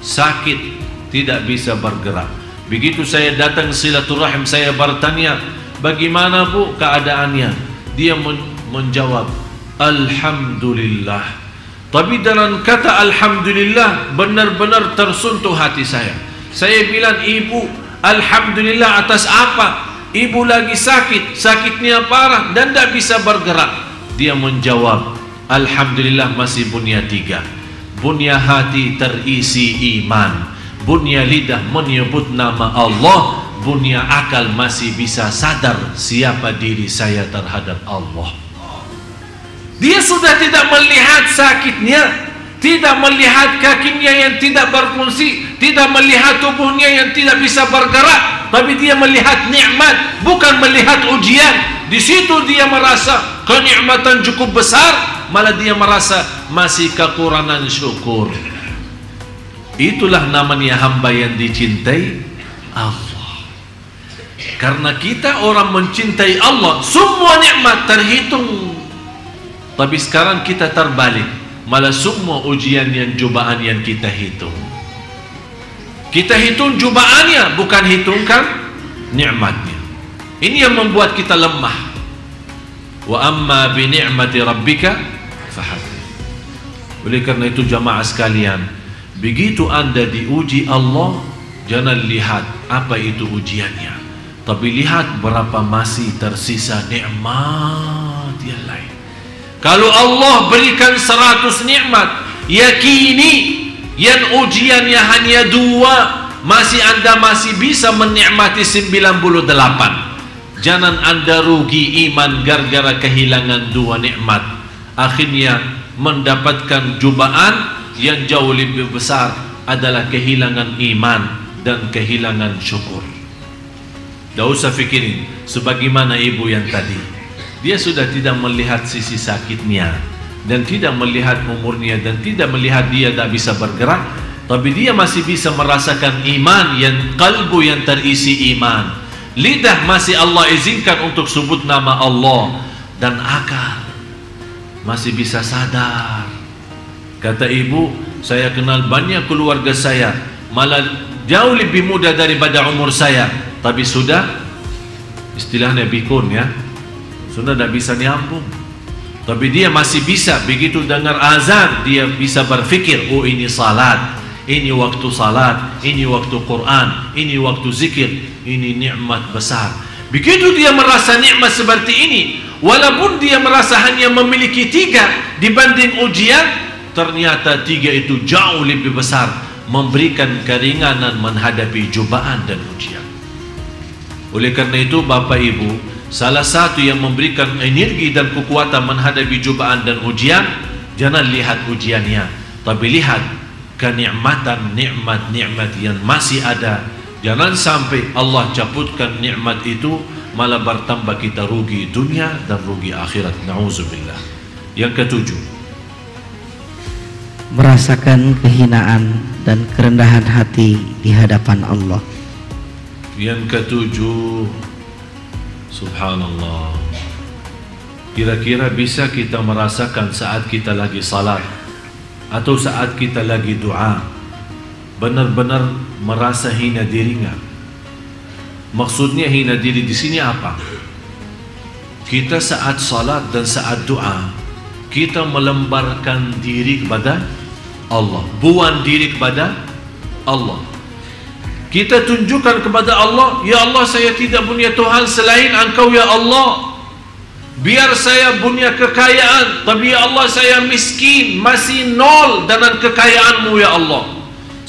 sakit, tidak bisa bergerak. Begitu saya datang silaturrahim, saya bertanya, bagaimana Bu keadaannya? Dia menjawab, Alhamdulillah. Tapi dalam kata Alhamdulillah benar-benar tersentuh hati saya. Saya bilang, Ibu, Alhamdulillah atas apa? Ibu lagi sakit, sakitnya parah dan tidak bisa bergerak. Dia menjawab, Alhamdulillah masih bunya 3. Bunya hati terisi iman, bunya lidah menyebut nama Allah, bunya akal masih bisa sadar siapa diri saya terhadap Allah. Dia sudah tidak melihat sakitnya, tidak melihat kakinya yang tidak berfungsi, tidak melihat tubuhnya yang tidak bisa bergerak, tapi dia melihat nikmat, bukan melihat ujian. Di situ dia merasa kenikmatan cukup besar, malah dia merasa masih kekurangan syukur. Itulah namanya hamba yang dicintai Allah. Karena kita orang mencintai Allah, semua nikmat terhitung. Tapi sekarang kita terbalik, malah semua ujian yang cobaan yang kita hitung. Kita hitung cobaannya, bukan hitungkan nikmatnya. Ini yang membuat kita lemah. Wa amma bi ni'mati rabbika fahaddits. Oleh karena itu jamaah sekalian, begitu Anda diuji Allah, jangan lihat apa itu ujiannya, tapi lihat berapa masih tersisa nikmat yang lain. Kalau Allah berikan 100 nikmat, yakini yang ujiannya hanya 2, Anda masih bisa menikmati 98. Jangan Anda rugi iman gara-gara kehilangan 2 nikmat. Akhirnya mendapatkan cobaan yang jauh lebih besar adalah kehilangan iman dan kehilangan syukur. Tidak usah pikirin sebagaimana ibu yang tadi. Dia sudah tidak melihat sisi sakitnya dan tidak melihat umurnya dan tidak melihat dia tak bisa bergerak. tapi dia masih bisa merasakan iman, yang kalbu yang terisi iman. Lidah masih Allah izinkan untuk sebut nama Allah, dan akal masih bisa sadar. Kata ibu, saya kenal banyak keluarga saya, malah jauh lebih muda daripada umur saya, tapi sudah, istilahnya bikun ya, sudah tidak bisa nyambung. Tapi dia masih bisa, begitu dengar azan, dia bisa berfikir, oh ini salat, ini waktu salat, ini waktu Quran, ini waktu zikir, ini nikmat besar. Begitu dia merasa nikmat seperti ini, walaupun dia merasa hanya memiliki 3 dibanding ujian, ternyata 3 itu jauh lebih besar, memberikan keringanan menghadapi cobaan dan ujian. Oleh karena itu Bapak Ibu, salah satu yang memberikan energi dan kekuatan menghadapi cobaan dan ujian, jangan lihat ujiannya, tapi lihat kenikmatan, nikmat-nikmat yang masih ada. Jangan sampai Allah cabutkan nikmat itu, malah bertambah kita rugi dunia dan rugi akhirat. Na'udzubillah. Yang ketujuh, merasakan kehinaan dan kerendahan hati di hadapan Allah. Yang ketujuh, subhanallah, kira-kira bisa kita merasakan saat kita lagi salat atau saat kita lagi doa, benar-benar merasa hina diri nggak? Maksudnya hina diri di sini apa? Kita saat salat dan saat doa, kita melemparkan diri kepada Allah, buang diri kepada Allah. Kita tunjukkan kepada Allah, ya Allah, saya tidak punya Tuhan selain Engkau ya Allah. Biar saya punya kekayaan, tapi ya Allah saya miskin, masih nol dengan kekayaanmu ya Allah.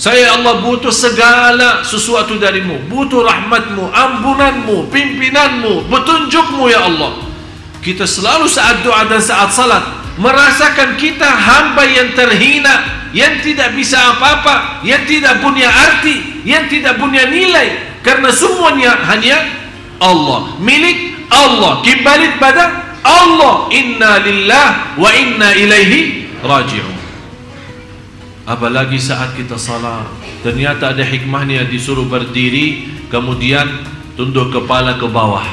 Saya Allah butuh segala sesuatu darimu, butuh rahmatmu, ampunanmu, pimpinanmu, petunjukmu ya Allah. Kita selalu saat doa dan saat salat merasakan kita hamba yang terhina, yang tidak bisa apa-apa, yang tidak punya arti, yang tidak punya nilai, karena semuanya hanya Allah, milik Allah, kembali pada Allah. Inna lillah wa inna ilaihi raji'un. Apalagi saat kita salat, ternyata ada hikmahnya, disuruh berdiri kemudian tunduk kepala ke bawah.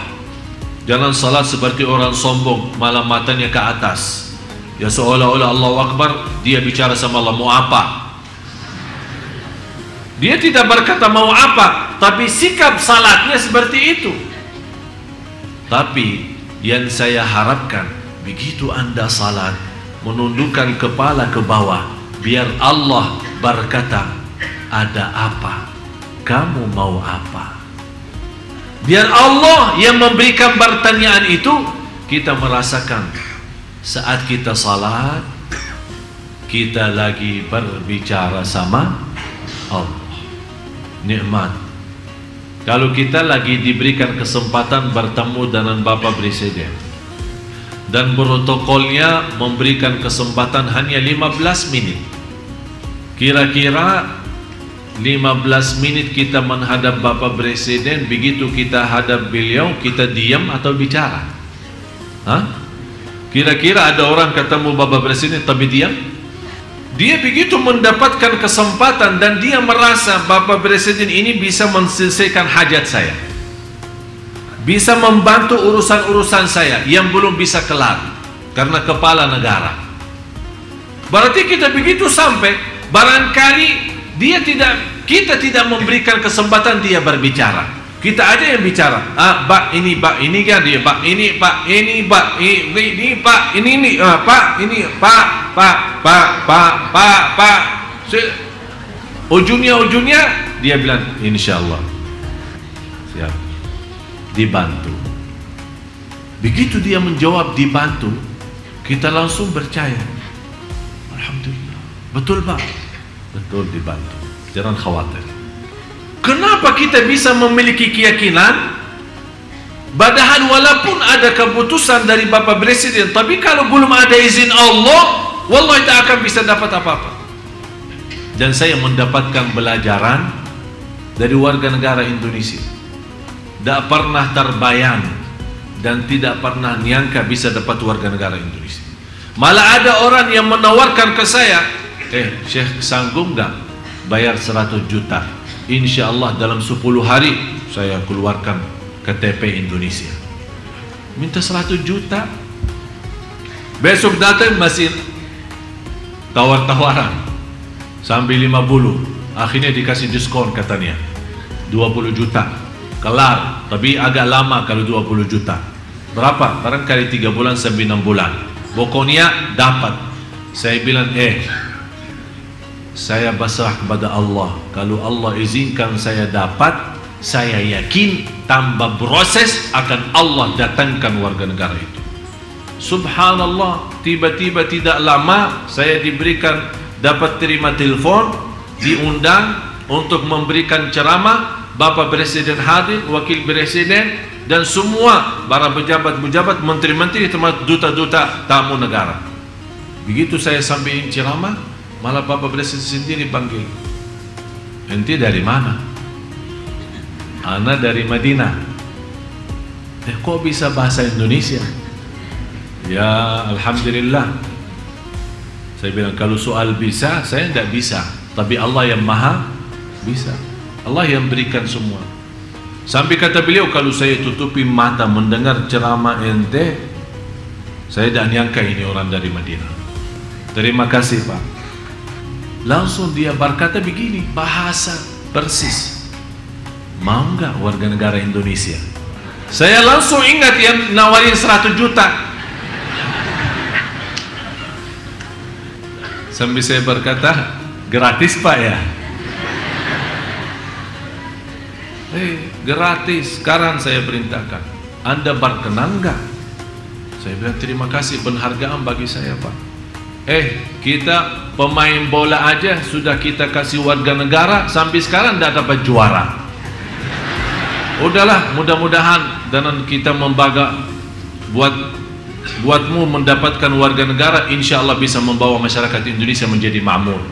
Jangan salat seperti orang sombong, malah matanya ke atas, ya seolah-olah Allahu Akbar, dia bicara sama Allah, mau apa? Dia tidak berkata mau apa, tapi sikap salatnya seperti itu. Tapi yang saya harapkan, begitu Anda salat, menundukkan kepala ke bawah, biar Allah berkata, ada apa? Kamu mau apa? Biar Allah yang memberikan pertanyaan itu, kita merasakan saat kita salat, kita lagi berbicara sama Allah. Nikmat. Kalau kita lagi diberikan kesempatan bertemu dengan Bapak Presiden dan protokolnya memberikan kesempatan hanya 15 menit, kira-kira 15 menit kita menghadap Bapak Presiden, begitu kita hadap beliau, kita diam atau bicara? Hah? Kira-kira ada orang ketemu Bapak Presiden tapi diam? Dia begitu mendapatkan kesempatan dan dia merasa Bapak Presiden ini bisa menyelesaikan hajat saya, bisa membantu urusan-urusan saya yang belum bisa kelar karena kepala negara. Berarti kita begitu sampai, barangkali kita tidak memberikan kesempatan dia berbicara. Kita ada yang bicara, Pak ini kan dia, Pak ini, Pak ini, Pak ini, Pak ini, Pak ini, Pak, ujungnya dia bilang insyaallah siap, dibantu. Begitu dia menjawab dibantu, kita langsung percaya, alhamdulillah, betul Pak, betul dibantu, jangan khawatir. Kenapa kita bisa memiliki keyakinan? Padahal walaupun ada keputusan dari Bapak Presiden, tapi kalau belum ada izin Allah, wallahi tak akan bisa dapat apa-apa. Dan saya mendapatkan pelajaran dari warga negara Indonesia, tidak pernah terbayang dan tidak pernah nyangka bisa dapat warga negara Indonesia. Malah ada orang yang menawarkan ke saya, Syekh sanggup nggak bayar 100 juta. Insya Allah dalam 10 hari saya keluarkan KTP Indonesia. Minta 100 juta. Besok datang masih tawar-tawaran sampai 50. Akhirnya dikasih diskon katanya 20 juta. Kelar, tapi agak lama kalau 20 juta. Berapa? Barangkali 3 bulan sampai 6 bulan. Pokoknya dapat. Saya bilang, saya berserah kepada Allah. Kalau Allah izinkan saya dapat, saya yakin tanpa proses akan Allah datangkan warga negara itu. Subhanallah, tiba-tiba tidak lama saya diberikan, dapat terima telepon, diundang untuk memberikan ceramah. Bapak Presiden hadir, Wakil Presiden, dan semua para pejabat-pejabat, menteri-menteri, termasuk duta-duta tamu negara. Begitu saya sampaikan ceramah, malah Bapak Presiden sendiri panggil, ente dari mana? Ana dari Madinah. Kok bisa bahasa Indonesia? Ya Alhamdulillah. Saya bilang, kalau soal bisa, saya tidak bisa, tapi Allah yang maha bisa. Allah yang berikan semua. Sampai kata beliau, kalau saya tutupi mata mendengar ceramah ente, saya tidak nyangka ini orang dari Madinah. Terima kasih Pak. Langsung dia berkata begini, bahasa persis. Mau nggak warga negara Indonesia? Saya langsung ingat yang nawarin 100 juta. Sampai saya berkata, gratis Pak ya? Gratis. Sekarang saya perintahkan, Anda berkenan nggak? Saya bilang, terima kasih, penghargaan bagi saya Pak. Kita pemain bola aja sudah kita kasih warga negara, sampai sekarang tidak dapat juara. Udahlah, mudah-mudahan dan kita membaga buatmu mendapatkan warga negara, insya Allah bisa membawa masyarakat Indonesia menjadi makmur.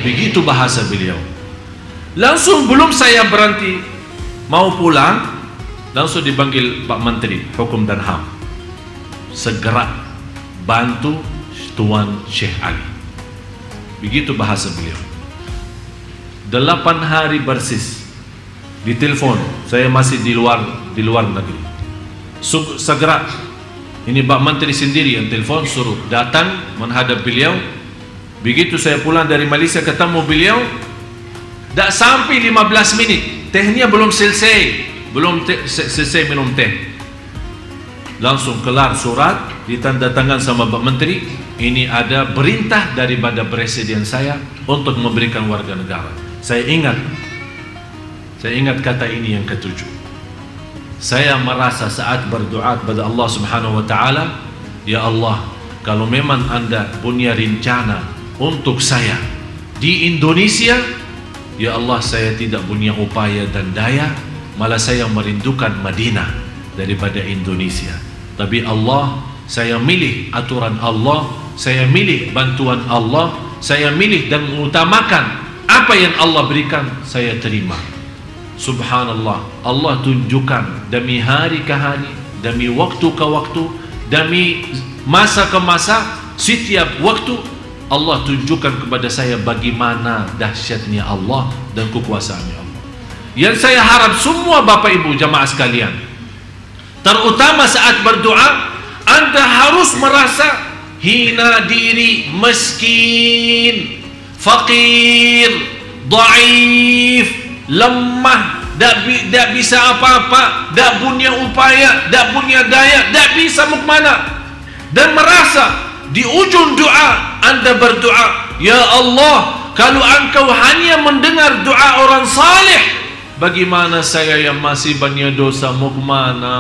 Begitu bahasa beliau. Langsung belum saya berhenti mau pulang, langsung dipanggil Pak Menteri Hukum dan HAM. Segera bantu Tuan Syekh Ali. Begitu bahasa beliau. 8 hari persis ditelepon, saya masih di luar negeri. Segera, ini Pak Menteri sendiri yang telepon, suruh datang menghadap beliau. Begitu saya pulang dari Malaysia ketemu beliau, tak sampai 15 menit, tehnya belum selesai minum teh. Langsung kelar surat, ditanda tangan sama Pak Menteri, ini ada perintah daripada Presiden saya untuk memberikan warga negara. Saya ingat kata ini yang ketujuh. Saya merasa saat berdoa kepada Allah Subhanahu wa taala, ya Allah, kalau memang Anda punya rencana untuk saya di Indonesia, ya Allah, saya tidak punya upaya dan daya, malah saya merindukan Madinah daripada Indonesia. Tapi Allah, saya milih aturan Allah, saya milih bantuan Allah, saya milih dan mengutamakan apa yang Allah berikan, saya terima. Subhanallah, Allah tunjukkan demi hari ke hari, demi waktu ke waktu, demi masa ke masa, setiap waktu Allah tunjukkan kepada saya bagaimana dahsyatnya Allah dan kekuasaannya Allah. Yang saya harap semua Bapak Ibu jamaah sekalian, terutama saat berdoa, Anda harus merasa hina diri, miskin, fakir, dhaif, lemah, tak bisa apa-apa, tak punya upaya, tak punya daya, tak bisa mau kemana, dan merasa di ujung doa Anda berdoa, ya Allah, kalau Engkau hanya mendengar doa orang saleh, bagaimana saya yang masih banyak dosa mau kemana?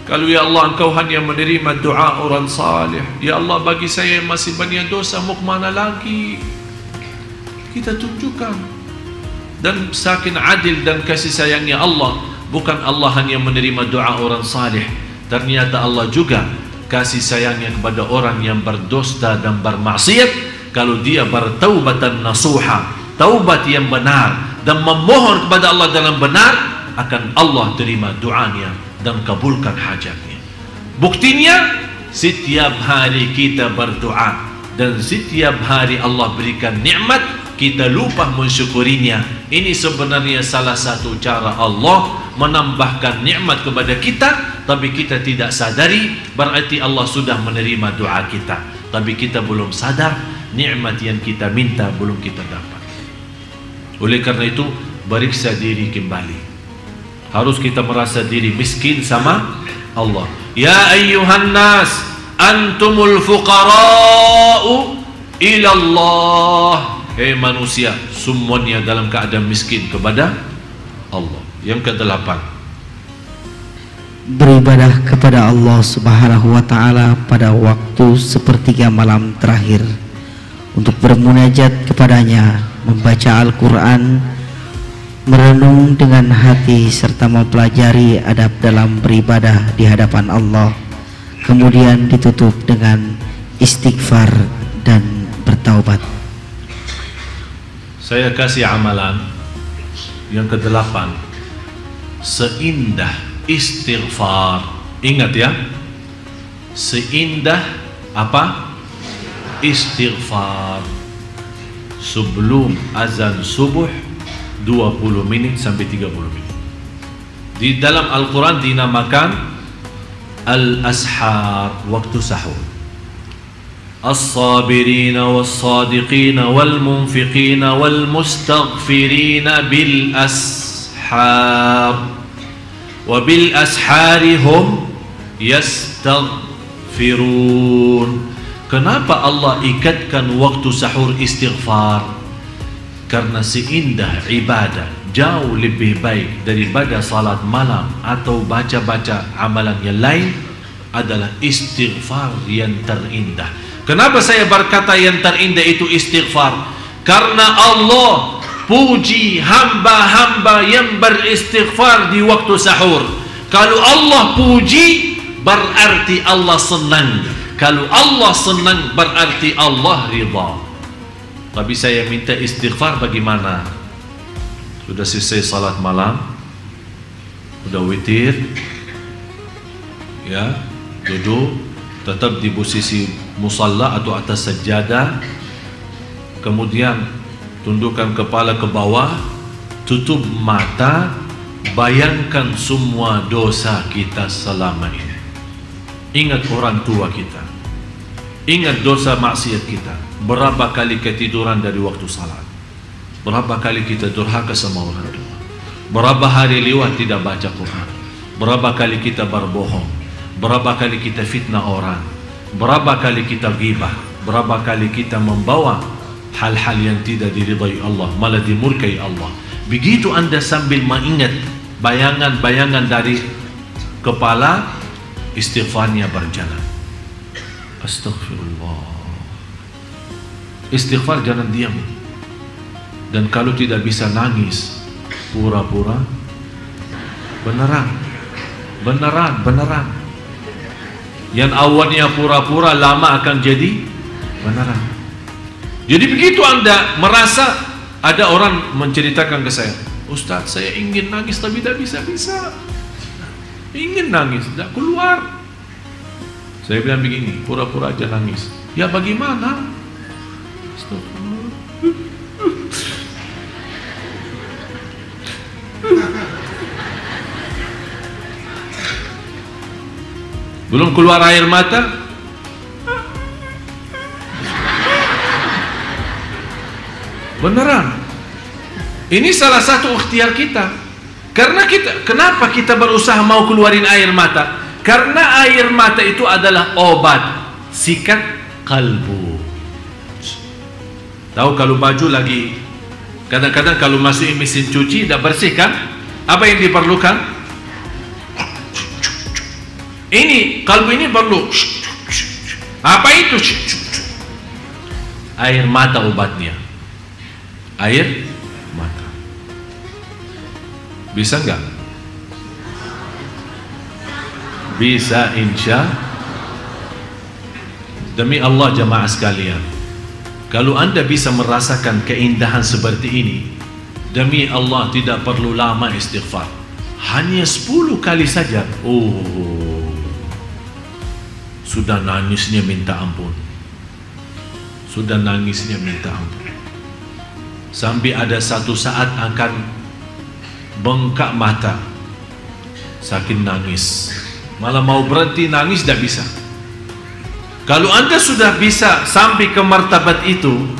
Kalau ya Allah Engkau hanya menerima doa orang saleh, ya Allah bagi saya yang masih banyak dosa mau kemana lagi? Kita tunjukkan. Dan saking adil dan kasih sayangnya Allah, bukan Allah hanya menerima doa orang saleh, ternyata Allah juga kasih sayangnya kepada orang yang berdosa dan bermaksiat. Kalau dia bertaubatan nasuha, taubat yang benar, dan memohon kepada Allah dalam benar, akan Allah terima doanya dan kabulkan hajatnya. Buktinya, setiap hari kita berdoa dan setiap hari Allah berikan nikmat, kita lupa mensyukurinya. Ini sebenarnya salah satu cara Allah menambahkan nikmat kepada kita, tapi kita tidak sadari. Berarti Allah sudah menerima doa kita, tapi kita belum sadar nikmat yang kita minta belum kita dapat. Oleh karena itu, periksa diri kembali. Harus kita merasa diri miskin sama Allah. Ya ayyuhan nas, antumul fuqara'u ila Allah. Hei manusia, semuanya dalam keadaan miskin kepada Allah. Yang ke-8, beribadah kepada Allah Subhanahu wa ta'ala pada waktu sepertiga malam terakhir untuk bermunajat kepadanya, membaca Al-Quran, merenung dengan hati serta mempelajari adab dalam beribadah di hadapan Allah, kemudian ditutup dengan istighfar dan bertaubat. Saya kasih amalan yang ke-8, seindah istighfar. Ingat ya, seindah apa? Istighfar. Sebelum azan subuh 20 menit sampai 30 menit. Di dalam Al-Quran dinamakan Al-Ashar, waktu sahur. As-sabirina was-sadiqina wal-munfiqina wal-mustaghfirina bil-ashar wa bil-ashari hum yastaghfirun. Kenapa Allah ikatkan waktu sahur istighfar? Karena seindah ibadah jauh lebih baik daripada salat malam atau baca-baca amalan yang lain adalah istighfar yang terindah. Kenapa saya berkata yang terindah itu istighfar? Karena Allah puji hamba-hamba yang beristighfar di waktu sahur. Kalau Allah puji, berarti Allah senang. Kalau Allah senang, berarti Allah ridha. Tapi saya minta istighfar bagaimana? Sudah selesai salat malam, sudah witir, ya, duduk tetap di posisi musalla atau atas sajadah, kemudian tundukkan kepala ke bawah, tutup mata, bayangkan semua dosa kita selama ini. Ingat orang tua kita, ingat dosa maksiat kita. Berapa kali ketiduran dari waktu salat? Berapa kali kita durhaka sama orang tua? Berapa hari lewat tidak baca Quran? Berapa kali kita berbohong? Berapa kali kita fitnah orang? Berapa kali kita ghibah? Berapa kali kita membawa hal-hal yang tidak diridai Allah, malah dimurkai Allah? Begitu Anda sambil mengingat bayangan-bayangan dari kepala, istighfarnya berjalan. Astaghfirullah. Istighfar jangan diam. Dan kalau tidak bisa nangis, pura-pura, beneran. Yang awalnya pura-pura lama akan jadi beneran. Jadi begitu Anda merasa, ada orang menceritakan ke saya, Ustaz, saya ingin nangis tapi tidak bisa-bisa. Ingin nangis, tidak keluar. Saya bilang begini, pura-pura aja nangis. Ya bagaimana? Belum keluar air mata, beneran. Ini salah satu ikhtiar kita. Karena kenapa kita berusaha mau keluarin air mata? Karena air mata itu adalah obat sikat kalbu. Tahu kalau baju lagi, kadang-kadang kalau masukin mesin cuci tidak bersih kan? Apa yang diperlukan? Ini kalbu ini perlu. Apa itu? Air mata obatnya. Air mata. Bisa enggak? Bisa, insya. Demi Allah jamaah sekalian, kalau Anda bisa merasakan keindahan seperti ini, demi Allah tidak perlu lama istighfar. Hanya 10 kali saja. Sudah nangisnya minta ampun. Sudah nangisnya minta ampun. sampai ada satu saat akan bengkak mata, saking nangis, malah mau berhenti nangis tidak bisa. Kalau anda sudah bisa sampai ke martabat itu,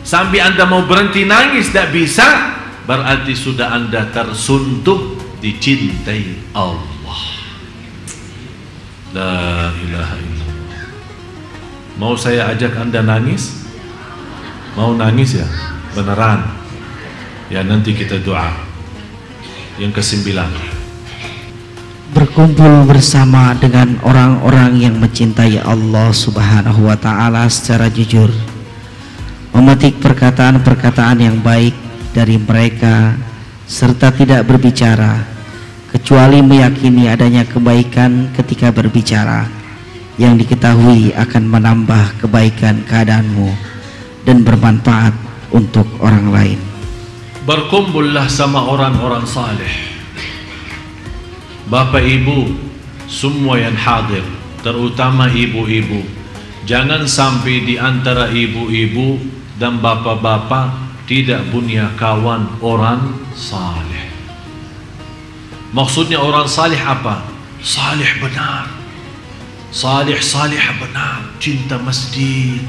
sampai anda mau berhenti nangis tidak bisa, berarti sudah anda tersuntuk dicintai Allah. La ilaha illallah. Mau saya ajak anda nangis? Mau nangis ya? Beneran? Ya, nanti kita doa. Yang ke-9, berkumpul bersama dengan orang-orang yang mencintai Allah Subhanahu wa Ta'ala secara jujur, memetik perkataan-perkataan yang baik dari mereka, serta tidak berbicara kecuali meyakini adanya kebaikan ketika berbicara, yang diketahui akan menambah kebaikan keadaanmu dan bermanfaat untuk orang lain. Berkumpullah sama orang-orang saleh. Bapak ibu semua yang hadir, terutama ibu-ibu, jangan sampai di antara ibu-ibu dan bapak-bapak tidak punya kawan orang saleh. Maksudnya orang saleh apa? Saleh benar, saleh benar, cinta masjid,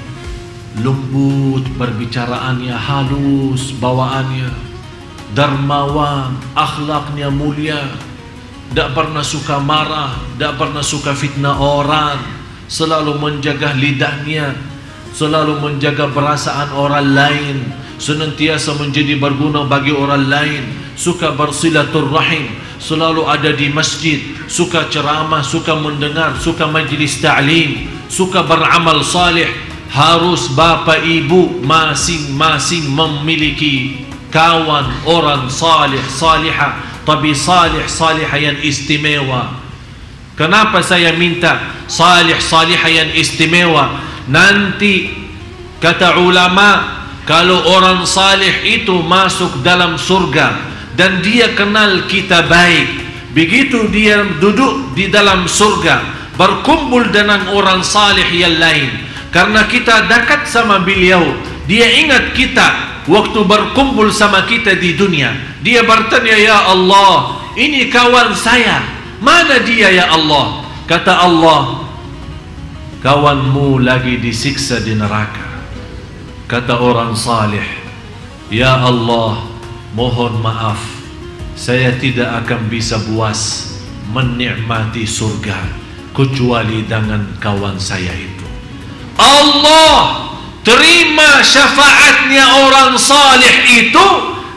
lembut perbicaraannya, halus bawaannya, dermawan, akhlaknya mulia, tidak pernah suka marah, tidak pernah suka fitnah orang, selalu menjaga lidahnya, selalu menjaga perasaan orang lain, senantiasa menjadi berguna bagi orang lain, suka bersilaturrahim, selalu ada di masjid, suka ceramah, suka mendengar, suka majlis ta'lim, suka beramal salih. Harus bapak ibu masing-masing memiliki kawan orang salih salihah, tapi salih salihah yang istimewa. Kenapa saya minta salih salihah yang istimewa? Nanti kata ulama, kalau orang salih itu masuk dalam surga dan dia kenal kita baik, begitu dia duduk di dalam surga berkumpul dengan orang salih yang lain, karena kita dekat sama beliau, dia ingat kita waktu berkumpul sama kita di dunia. Dia bertanya, ya Allah, ini kawan saya, mana dia ya Allah? Kata Allah, kawanmu lagi disiksa di neraka. Kata orang salih, ya Allah, mohon maaf, saya tidak akan bisa puas menikmati surga kecuali dengan kawan saya itu. Allah terima syafaatnya orang salih itu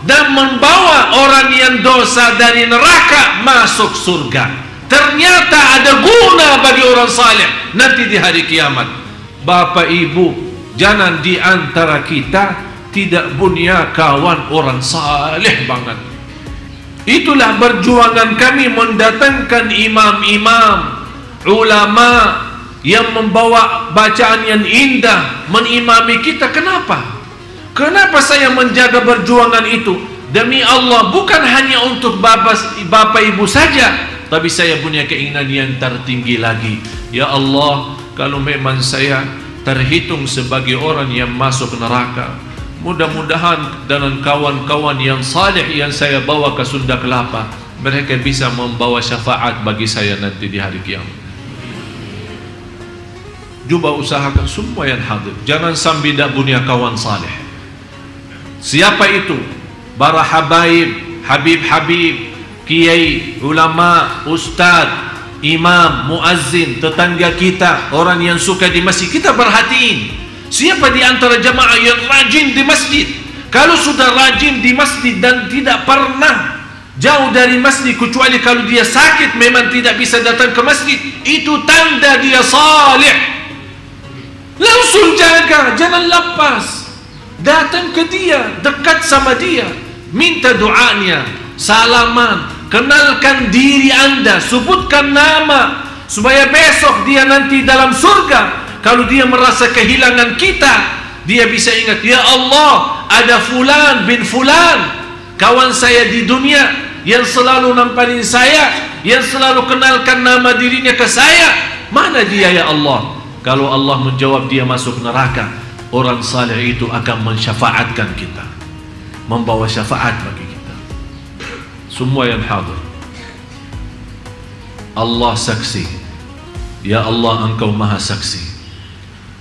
dan membawa orang yang dosa dari neraka masuk surga. Ternyata ada guna bagi orang salih nanti di hari kiamat. Bapak ibu, jangan di antara kita tidak punya kawan orang salih banget. Itulah perjuangan kami mendatangkan imam-imam, ulama yang membawa bacaan yang indah, menimami kita. Kenapa? Kenapa saya menjaga perjuangan itu? Demi Allah, bukan hanya untuk bapak ibu saja, tapi saya punya keinginan yang tertinggi lagi. Ya Allah, kalau memang saya terhitung sebagai orang yang masuk neraka, mudah-mudahan dengan kawan-kawan yang saleh yang saya bawa ke Sunda Kelapa, mereka bisa membawa syafaat bagi saya nanti di hari kiamat. Coba usahakan semua yang hadir, jangan sampai tidak punya kawan saleh. Siapa itu? Para habaib, habib-habib, kiai, ulama, ustad, imam, muazzin, tetangga kita, orang yang suka di masjid. Kita perhatiin siapa di antara jamaah yang rajin di masjid. Kalau sudah rajin di masjid dan tidak pernah jauh dari masjid, kecuali kalau dia sakit memang tidak bisa datang ke masjid, itu tanda dia salih. Langsung jaga, jangan lepas, datang ke dia, dekat sama dia, minta doanya, salaman, kenalkan diri anda, sebutkan nama, supaya besok dia nanti dalam surga, kalau dia merasa kehilangan kita, dia bisa ingat, ya Allah, ada fulan bin fulan, kawan saya di dunia, yang selalu namparin saya, yang selalu kenalkan nama dirinya ke saya, mana dia ya Allah? Kalau Allah menjawab dia masuk neraka, orang saleh itu akan mensyafaatkan kita. membawa syafaat bagi kita. Semua yang hadir, Allah saksi. Ya Allah, Engkau maha saksi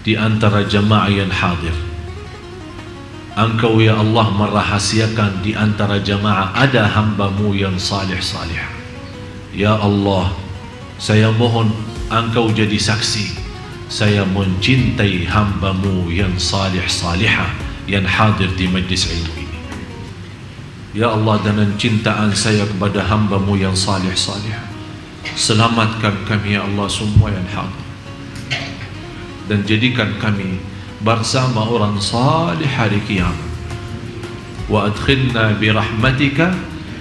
di antara jamaah yang hadir. Engkau ya Allah merahasiakan di antara jamaah ada hamba-Mu yang salih-salih. Ya Allah, saya mohon Engkau jadi saksi, saya mencintai hamba-Mu yang salih-salihah yang hadir di majlis ilmu ini. Ya Allah, dengan cintaan saya kepada hamba-Mu yang salih-salihah, selamatkan kami ya Allah semua yang hadir, dan jadikan kami bersama orang salih hari kiamat. Wa adkhilna bi rahmatika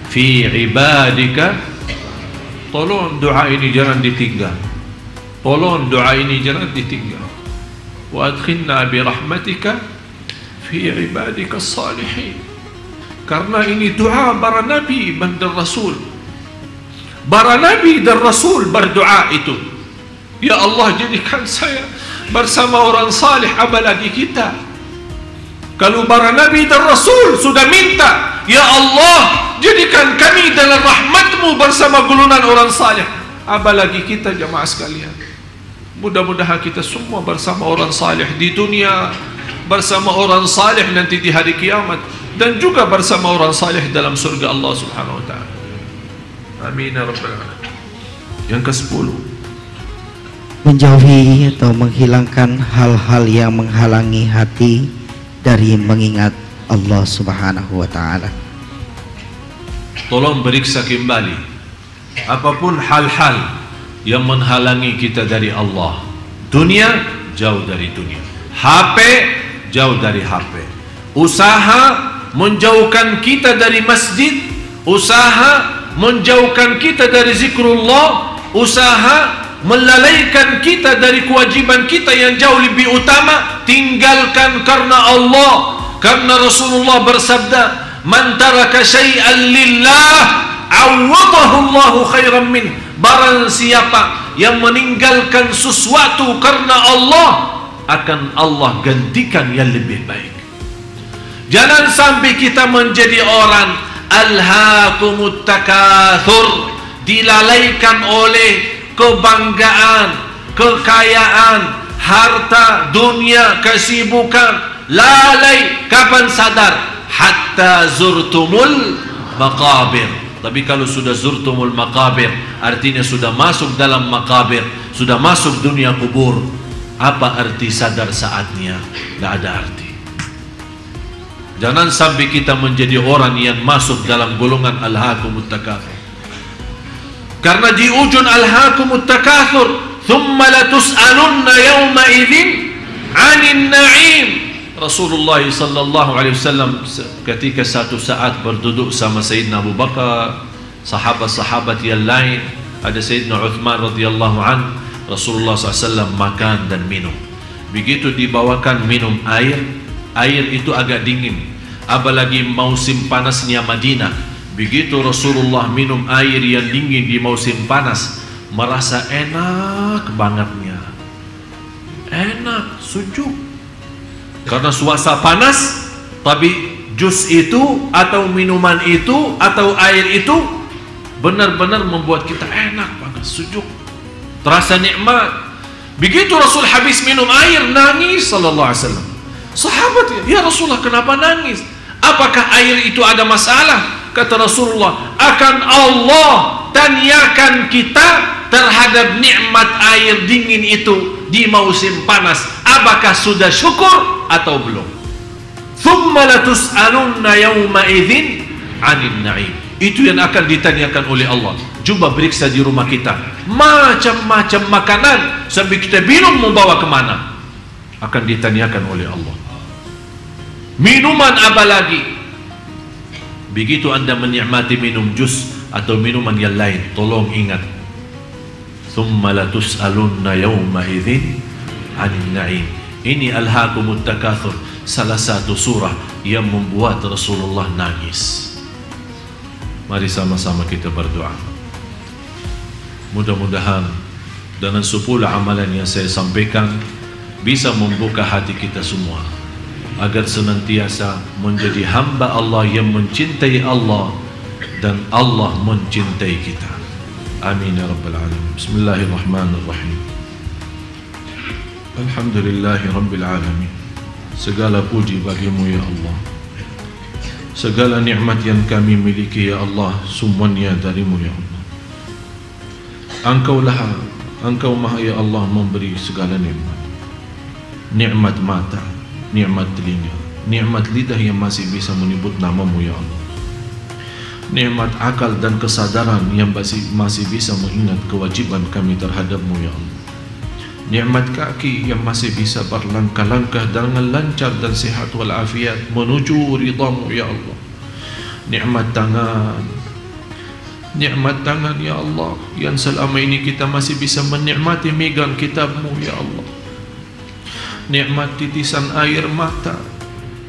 fi ibadika. Tolong doa ini jangan ditinggal. Tolong doa ini jangan ditinggal. Wa adkhilna bi rahmatika fi ibadika salihin. Karena ini doa para nabi dan rasul. Para nabi dan rasul berdoa itu. Ya Allah, jadikan saya bersama orang salih, apalagi kita. Kalau para nabi dan rasul sudah minta, ya Allah, jadikan kami dalam rahmat-Mu bersama golongan orang salih, apalagi kita jamaah sekalian. Mudah-mudahan kita semua bersama orang salih di dunia, bersama orang salih nanti di hari kiamat, dan juga bersama orang salih dalam surga Allah Subhanahu wa ta'ala. Amin ya rabbal alamin. Yang ke-10, menjauhi atau menghilangkan hal-hal yang menghalangi hati dari mengingat Allah Subhanahu wa ta'ala. Tolong periksa kembali apapun hal-hal yang menghalangi kita dari Allah. Dunia, jauh dari dunia. HP, jauh dari HP. Usaha menjauhkan kita dari masjid, usaha menjauhkan kita dari zikrullah, usaha melalaikan kita dari kewajiban kita yang jauh lebih utama, tinggalkan karena Allah. Karena Rasulullah bersabda, man taraka syai'an lillah awadahu Allahu khairan min. Barang siapa yang meninggalkan sesuatu karena Allah, akan Allah gantikan yang lebih baik. Jangan sampai kita menjadi orang alhaakumut takatsur, dilalaikan oleh kebanggaan, kekayaan, harta, dunia, kesibukan. Lalai, kapan sadar? Hatta zurtumul maqabir. Tapi kalau sudah zurtumul maqabir, artinya sudah masuk dalam maqabir, sudah masuk dunia kubur. Apa arti sadar saatnya? Tidak ada arti. Jangan sampai kita menjadi orang yang masuk dalam golongan alhaakumut takatsur. Karena di ujung alhaakumut takatsur, thumma latus'alunna yawma idzin 'anil na'im. Rasulullah sallallahu alaihi wasallam ketika satu saat berduduk sama Sayyidina Abu Bakar, sahabat-sahabat yang lain, ada Sayyidina Uthman radhiyallahu an, Rasulullah SAW makan dan minum. Begitu dibawakan minum air, air itu agak dingin, apalagi musim panasnya Madinah. Begitu Rasulullah minum air yang dingin di musim panas, merasa enak bangetnya, enak, sejuk. Karena suasana panas, tapi jus itu atau minuman itu atau air itu benar-benar membuat kita enak banget, sejuk, terasa nikmat. Begitu Rasul habis minum air, nangis sallallahu alaihi wasallam. Sahabat, ya Rasulullah, kenapa nangis? Apakah air itu ada masalah? Kata Rasulullah, akan Allah tanyakan kita terhadap nikmat air dingin itu di musim panas, apakah sudah syukur atau belum? Thumma latus'alunna yawma idzin 'anil na'im. Itu yang akan ditanyakan oleh Allah. Coba periksa di rumah kita, macam-macam makanan sampai kita bingung mau bawa kemana, akan ditanyakan oleh Allah. Minuman apa lagi? Begitu anda menikmati minum jus atau minuman yang lain, tolong ingat, thumma latus'alunna yawma idzin 'anil na'im. Ini alhaakumut takatsur, salah satu surah yang membuat Rasulullah nangis. Mari sama-sama kita berdoa. Mudah-mudahan dengan 10 amalan yang saya sampaikan bisa membuka hati kita semua. agar senantiasa menjadi hamba Allah yang mencintai Allah dan Allah mencintai kita. Amin ya rabbal alamin. Bismillahirrahmanirrahim. Alhamdulillahi rabbil alamin. Segala puji bagimu ya Allah. Segala nikmat yang kami miliki ya Allah, semuanya darimu ya Allah. Engkau maha ya Allah memberi segala nikmat. Nikmat mata, nikmat telinga, nikmat lidah yang masih bisa menyebut namamu ya Allah. Nikmat akal dan kesadaran yang masih bisa mengingat kewajiban kami terhadapmu ya Allah. Nikmat kaki yang masih bisa berlangkah-langkah dengan lancar dan sehat walafiat menuju ridhamu ya Allah. Nikmat tangan ya Allah, yang selama ini kita masih bisa menikmati megang kitabmu ya Allah. Nikmat titisan air mata,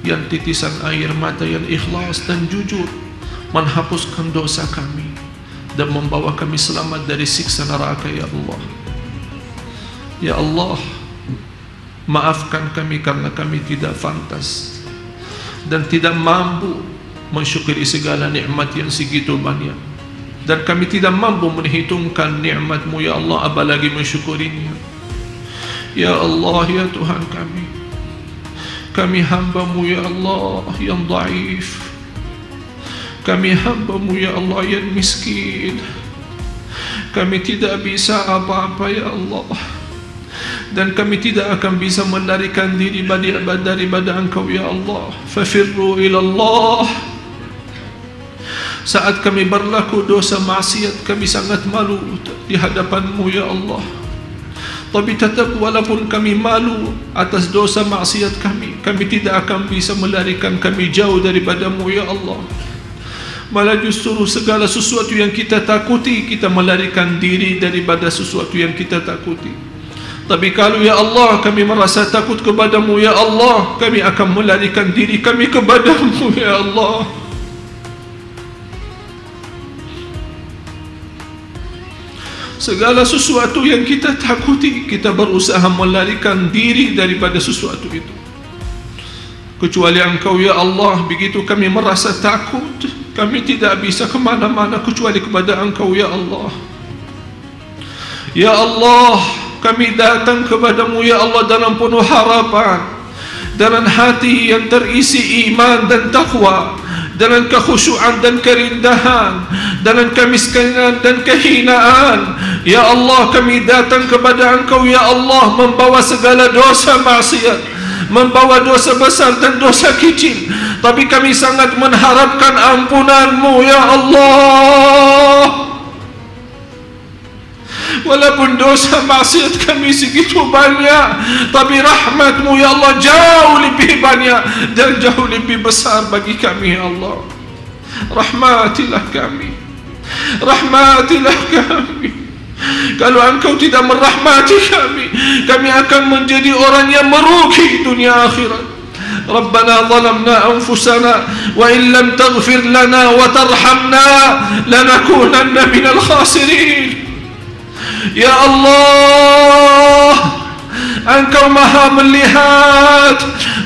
yang titisan air mata yang ikhlas dan jujur menghapuskan dosa kami dan membawa kami selamat dari siksa neraka ya Allah. Ya Allah, maafkan kami karena kami tidak pantas dan tidak mampu mensyukuri segala nikmat yang segitu banyak, dan kami tidak mampu menghitungkan nikmat-Mu ya Allah, apalagi mensyukurinya. Ya Allah, ya Tuhan kami hamba-Mu ya Allah yang dhaif, kami hamba-Mu ya Allah yang miskin, kami tidak bisa apa-apa ya Allah, dan kami tidak akan bisa melarikan diri daripada Engkau ya Allah. Fafirru ilallah. Saat kami berlaku dosa maksiat, kami sangat malu di hadapan-Mu ya Allah. Tapi tetap walaupun kami malu atas dosa maksiat kami tidak akan bisa melarikan kami jauh daripada-Mu ya Allah. Malah justru segala sesuatu yang kita takuti, kita melarikan diri daripada sesuatu yang kita takuti. Tapi kalau ya Allah kami merasa takut kepada-Mu ya Allah, kami akan melarikan diri kami kepada-Mu ya Allah. Segala sesuatu yang kita takuti, kita berusaha melarikan diri daripada sesuatu itu, kecuali Engkau ya Allah. Begitu kami merasa takut, kami tidak bisa kemana-mana kecuali kepada Engkau ya Allah. Ya Allah, kami datang kepadamu ya Allah dalam penuh harapan, dengan hati yang terisi iman dan taqwa, dengan kekhusyuan dan kerindahan, dengan kemiskinan dan kehinaan. Ya Allah, kami datang kepada Engkau ya Allah membawa segala dosa maksiat, membawa dosa besar dan dosa kecil, tapi kami sangat mengharapkan ampunan-Mu ya Allah. Walaupun dosa maksiat kami segitu banyak, tapi rahmat-Mu ya Allah jauh lebih banyak dan jauh lebih besar bagi kami ya Allah. Rahmatilah kami, rahmatilah kami. Kalau Engkau tidak merahmati kami akan menjadi orang yang merugi dunia akhirat. Rabbana zalamna anfusana wa in lam taghfir lana wa tarhamna lanakunanna minal khasirin. Ya Allah, Engkau maha melihat,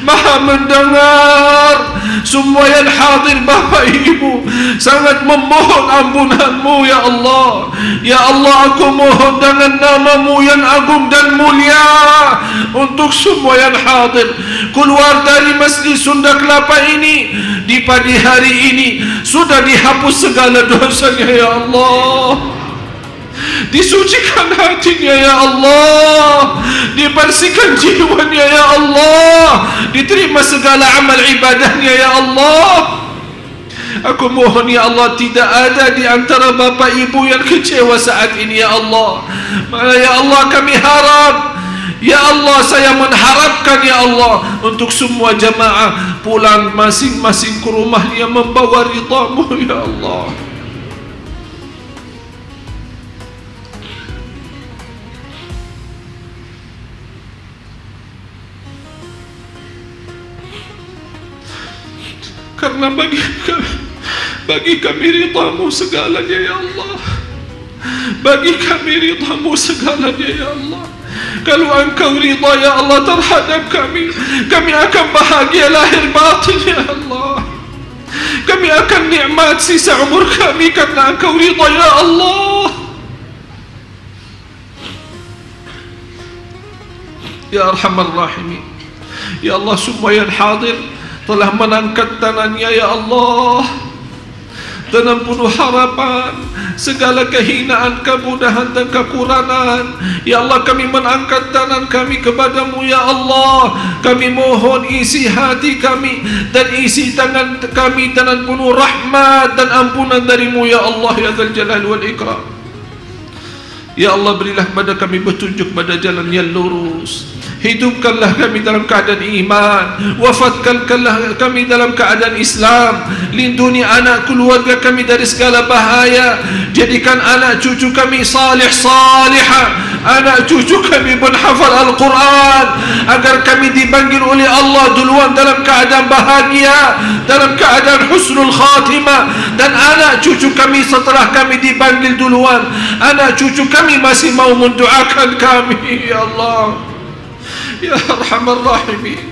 maha mendengar semua yang hadir. Bapak Ibu sangat memohon ampunan-Mu ya Allah. Ya Allah, aku mohon dengan nama-Mu yang agung dan mulia untuk semua yang hadir keluar dari Masjid Sunda Kelapa ini di pagi hari ini, sudah dihapus segala dosanya ya Allah. Disucikan hatinya ya Allah, dibersihkan jiwanya ya Allah, diterima segala amal ibadahnya ya Allah. Aku mohon ya Allah, tidak ada di antara bapak ibu yang kecewa saat ini ya Allah. Malah ya Allah kami harap, ya Allah saya mengharapkan ya Allah untuk semua jamaah pulang masing-masing ke rumahnya membawa ridha-Mu ya Allah. Karena bagi kami ridha-Mu segalanya ya Allah. Bagi kami ridha-Mu segalanya ya Allah. Kalau Engkau ridha ya Allah terhadap kami, kami akan bahagia lahir batin ya Allah. Kami akan nikmat sisa umur kami karena Engkau ridha ya Allah. Ya Arhamar Rahimin, ya Allah, semua yang hadir telah mengangkat tangannya ya Allah dengan penuh harapan, segala kehinaan, kemudahan dan kekurangan. Ya Allah, kami mengangkat tangan kami kepadamu ya Allah. Kami mohon isi hati kami dan isi tangan kami dengan penuh rahmat dan ampunan darimu ya Allah ya Dzal Jalal wal Ikram. Ya Allah, berilah kepada kami petunjuk pada jalan yang lurus. Hidupkanlah kami dalam keadaan iman, wafatkanlah kami dalam keadaan Islam. Lindungi anak keluarga kami dari segala bahaya. Jadikan anak cucu kami salih salihah, anak cucu kami penghafal Al-Quran, agar kami dipanggil oleh Allah duluan dalam keadaan bahagia, dalam keadaan husnul khatimah. Dan anak cucu kami setelah kami dipanggil duluan, anak cucu kami masih mau mendoakan kami ya Allah. Ya Arhamar Rahimin,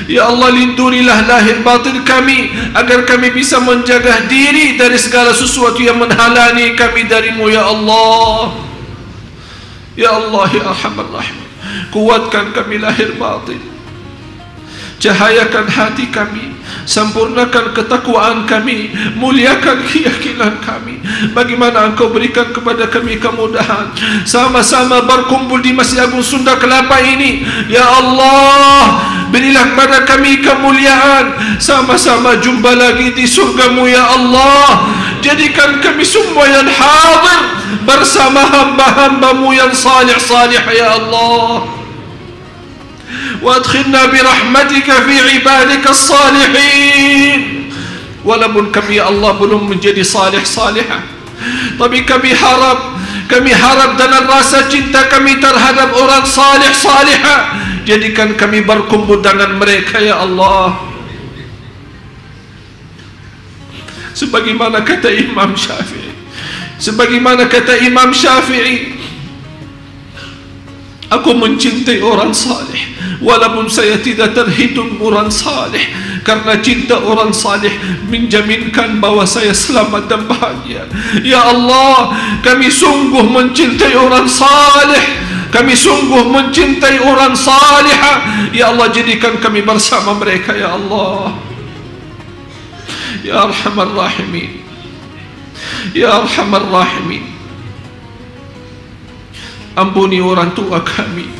ya Allah, lindungilah lahir batin kami agar kami bisa menjaga diri dari segala sesuatu yang menghalangi kami darimu ya Allah. Ya Allah, ya Arhamar Rahimin, kuatkan kami lahir batin, cahayakan hati kami, sempurnakan ketakwaan kami, muliakan keyakinan kami. Bagaimana Engkau berikan kepada kami kemudahan sama-sama berkumpul di Masjid Agung Sunda Kelapa ini ya Allah. Berilah kepada kami kemuliaan, sama-sama jumpa lagi di surgamu ya Allah. Jadikan kami semua yang hadir bersama hamba-hambamu yang salih-salih ya Allah. Wa-adkhilna birahmatika fi ibadika as-salihin. Walaupun kami ya Allah belum menjadi salih-salihah, tapi kami harap dengan rasa cinta kami terhadap orang salih-salihah, jadikan kami berkumpul dengan mereka ya Allah. Sebagaimana kata Imam Syafi'i, aku mencintai orang salih walaupun saya tidak terhitung orang salih, karena cinta orang salih menjaminkan bahawa saya selamat dan bahagia. Ya Allah, kami sungguh mencintai orang salih, kami sungguh mencintai orang salihah. Ya Allah, jadikan kami bersama mereka ya Allah. Ya Arhamar Rahimin, ya Arhamar Rahimin, ampuni orang tua kami,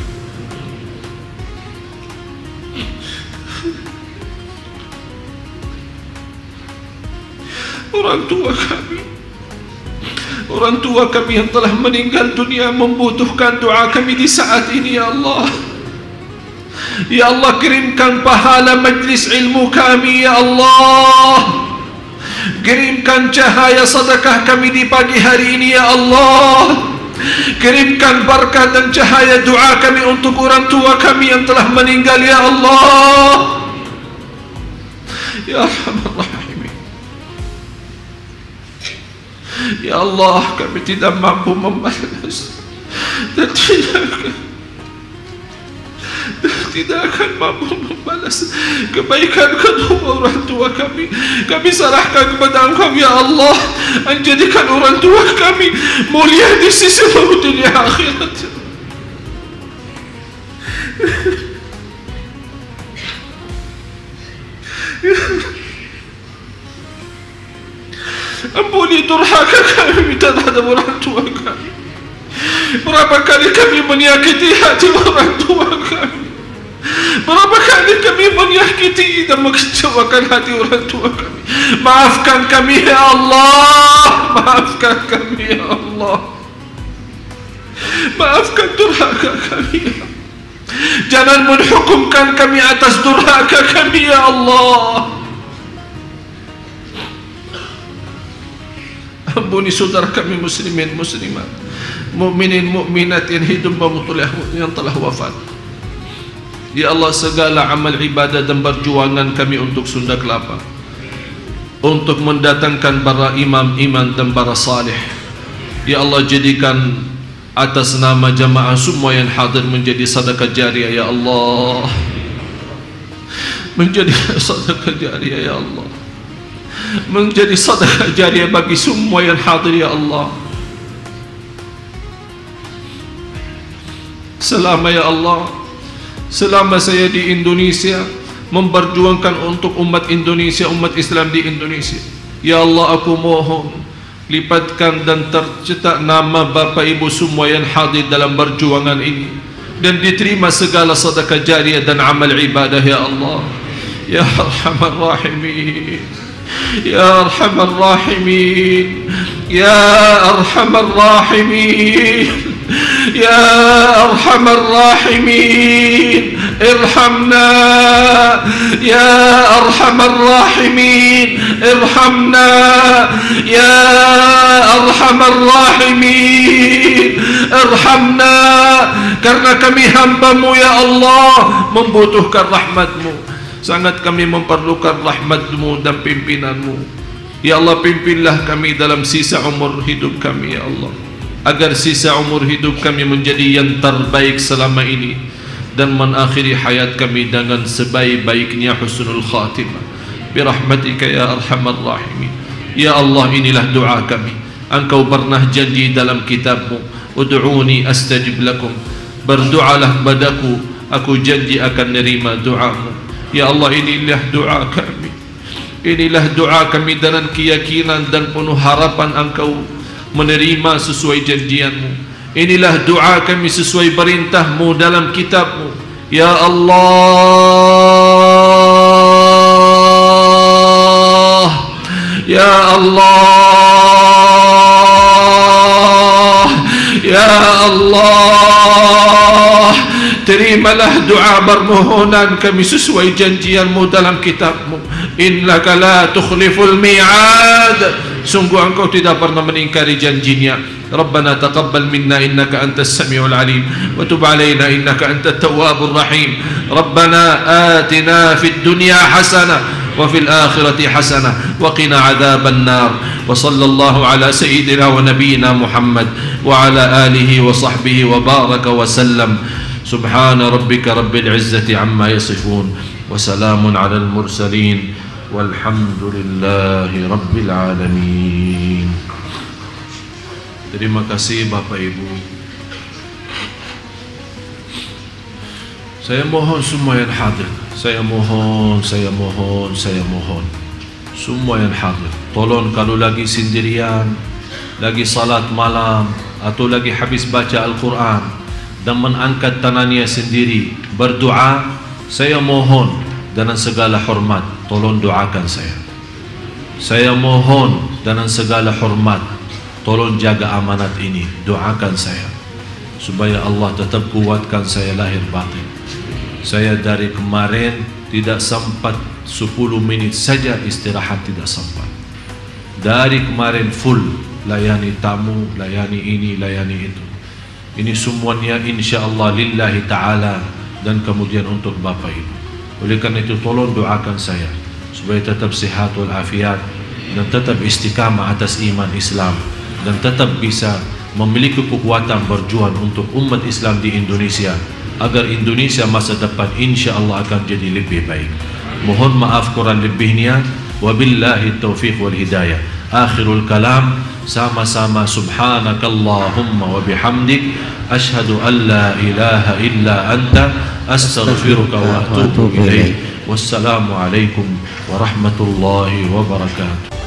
orang tua kami yang telah meninggal dunia membutuhkan doa kami di saat ini ya Allah. Ya Allah, kirimkan pahala majlis ilmu kami ya Allah. Kirimkan cahaya sedekah kami di pagi hari ini ya Allah. Kirimkan berkat dan cahaya doa kami untuk orang tua kami yang telah meninggal ya Allah. Ya Arhamar Rahimin, ya Allah, kami tidak mampu membalas dan tidak akan mampu membalas kebaikan kedua orang tua kami. Kami serahkan kepada Engkau ya Allah, menjadikan orang tua kami mulia di sisi dunia akhirat. Ampuni durhaka kami terhadap orang tua kami. Berapa kali kami menyakiti hati orang tua kami, berapa kali kami menyakiti dan mengecewakan hati orang tua kami. Maafkan kami ya Allah, maafkan kami ya Allah, maafkan durhaka kami. Jangan menhukumkan kami atas durhaka kami ya Allah. Ampuni saudara kami muslimin muslimat, mukminin mukminat yang hidup yang telah wafat. Ya Allah, segala amal ibadah dan perjuangan kami untuk Sunda Kelapa, untuk mendatangkan para imam-imam dan para salih, ya Allah, jadikan atas nama jamaah semua yang hadir menjadi sedekah jariah ya Allah, menjadi sedekah jariah ya Allah, menjadi sedekah jariah bagi semua yang hadir ya Allah. Selama ya Allah, selama saya di Indonesia memperjuangkan untuk umat Indonesia, umat Islam di Indonesia, ya Allah aku mohon lipatkan dan tercetak nama Bapak Ibu semua yang hadir dalam perjuangan ini, dan diterima segala sedekah jariah dan amal ibadah ya Allah. Ya Arhamar Rahimin, Ya Arhamar Rahimin, Ya Arhamar Rahimin, Ya Arhamar Rahimin, irhamna. Ya Arhamar Rahimin, irhamna. Ya Arhamar Rahimin, irhamna. Karena kami hamba-Mu ya Allah, membutuhkan rahmat-Mu. Sangat kami memerlukan rahmat-Mu dan pimpinan-Mu. Ya Allah, pimpinlah kami dalam sisa umur hidup kami ya Allah, agar sisa umur hidup kami menjadi yang terbaik selama ini, dan mengakhiri hayat kami dengan sebaik-baiknya husnul khatimah. Birahmatika ya Arhamar Rahimin. Ya Allah, inilah doa kami. Engkau pernah janji dalam kitab-Mu, ud'uni astajib lakum, berdoalah padaku, aku janji akan nerima doa-Mu. Ya Allah, inilah doa kami, inilah doa kami dengan keyakinan dan penuh harapan Engkau menerima sesuai janjian-Mu. Inilah doa kami sesuai perintah-Mu dalam kitab-Mu. Ya Allah, Ya Allah, Ya Allah, terimalah doa permohonan kami sesuai janjian-Mu dalam kitab-Mu. Innaka la tukhliful mi'ad, sungguh Engkau tidak pernah mengingkari janjinya. Rabbana taqabbal minna innaka antas samiul alim wa tub alaina innaka antat tawwabur rahim. Rabbana atina fid dunya hasanah wa fil akhirati hasanah wa qina adzaban nar. Wa sallallahu ala sayyidina wa nabiyyina Muhammad wa ala alihi wa sahbihi wa baraka wa sallam. Subhana rabbika rabbil izzati amma yasifun wa salamun ala al mursalin walhamdulillahi rabbil alamin. Terima kasih Bapak Ibu. Saya mohon semua yang hadir, saya mohon semua yang hadir, tolong kalau lagi sendirian, lagi salat malam, atau lagi habis baca Al-Quran dan mengangkat tangannya sendiri berdoa, saya mohon dengan segala hormat, tolong doakan saya. Saya mohon dengan segala hormat, tolong jaga amanat ini, doakan saya supaya Allah tetap kuatkan saya lahir batin. Saya dari kemarin tidak sempat 10 menit saja istirahat, tidak sempat. Dari kemarin full layani tamu, layani ini, layani itu. Ini semuanya insyaallah lillahi ta'ala dan kemudian untuk Bapak Ibu. Oleh karena itu tolong doakan saya supaya tetap sehat walafiat dan tetap istiqamah atas iman Islam, dan tetap bisa memiliki kekuatan berjuang untuk umat Islam di Indonesia, agar Indonesia masa depan insyaallah akan jadi lebih baik. Mohon maaf kurang lebihnya. Wabillahi taufiq wal hidayah. Akhirul kalam, sama-sama subhanakallahumma wa bihamdik asyhadu an la ilaha illa anta astaghfiruka wa atubu ilaik. Wassalamu alaikum warahmatullahi wabarakatuh.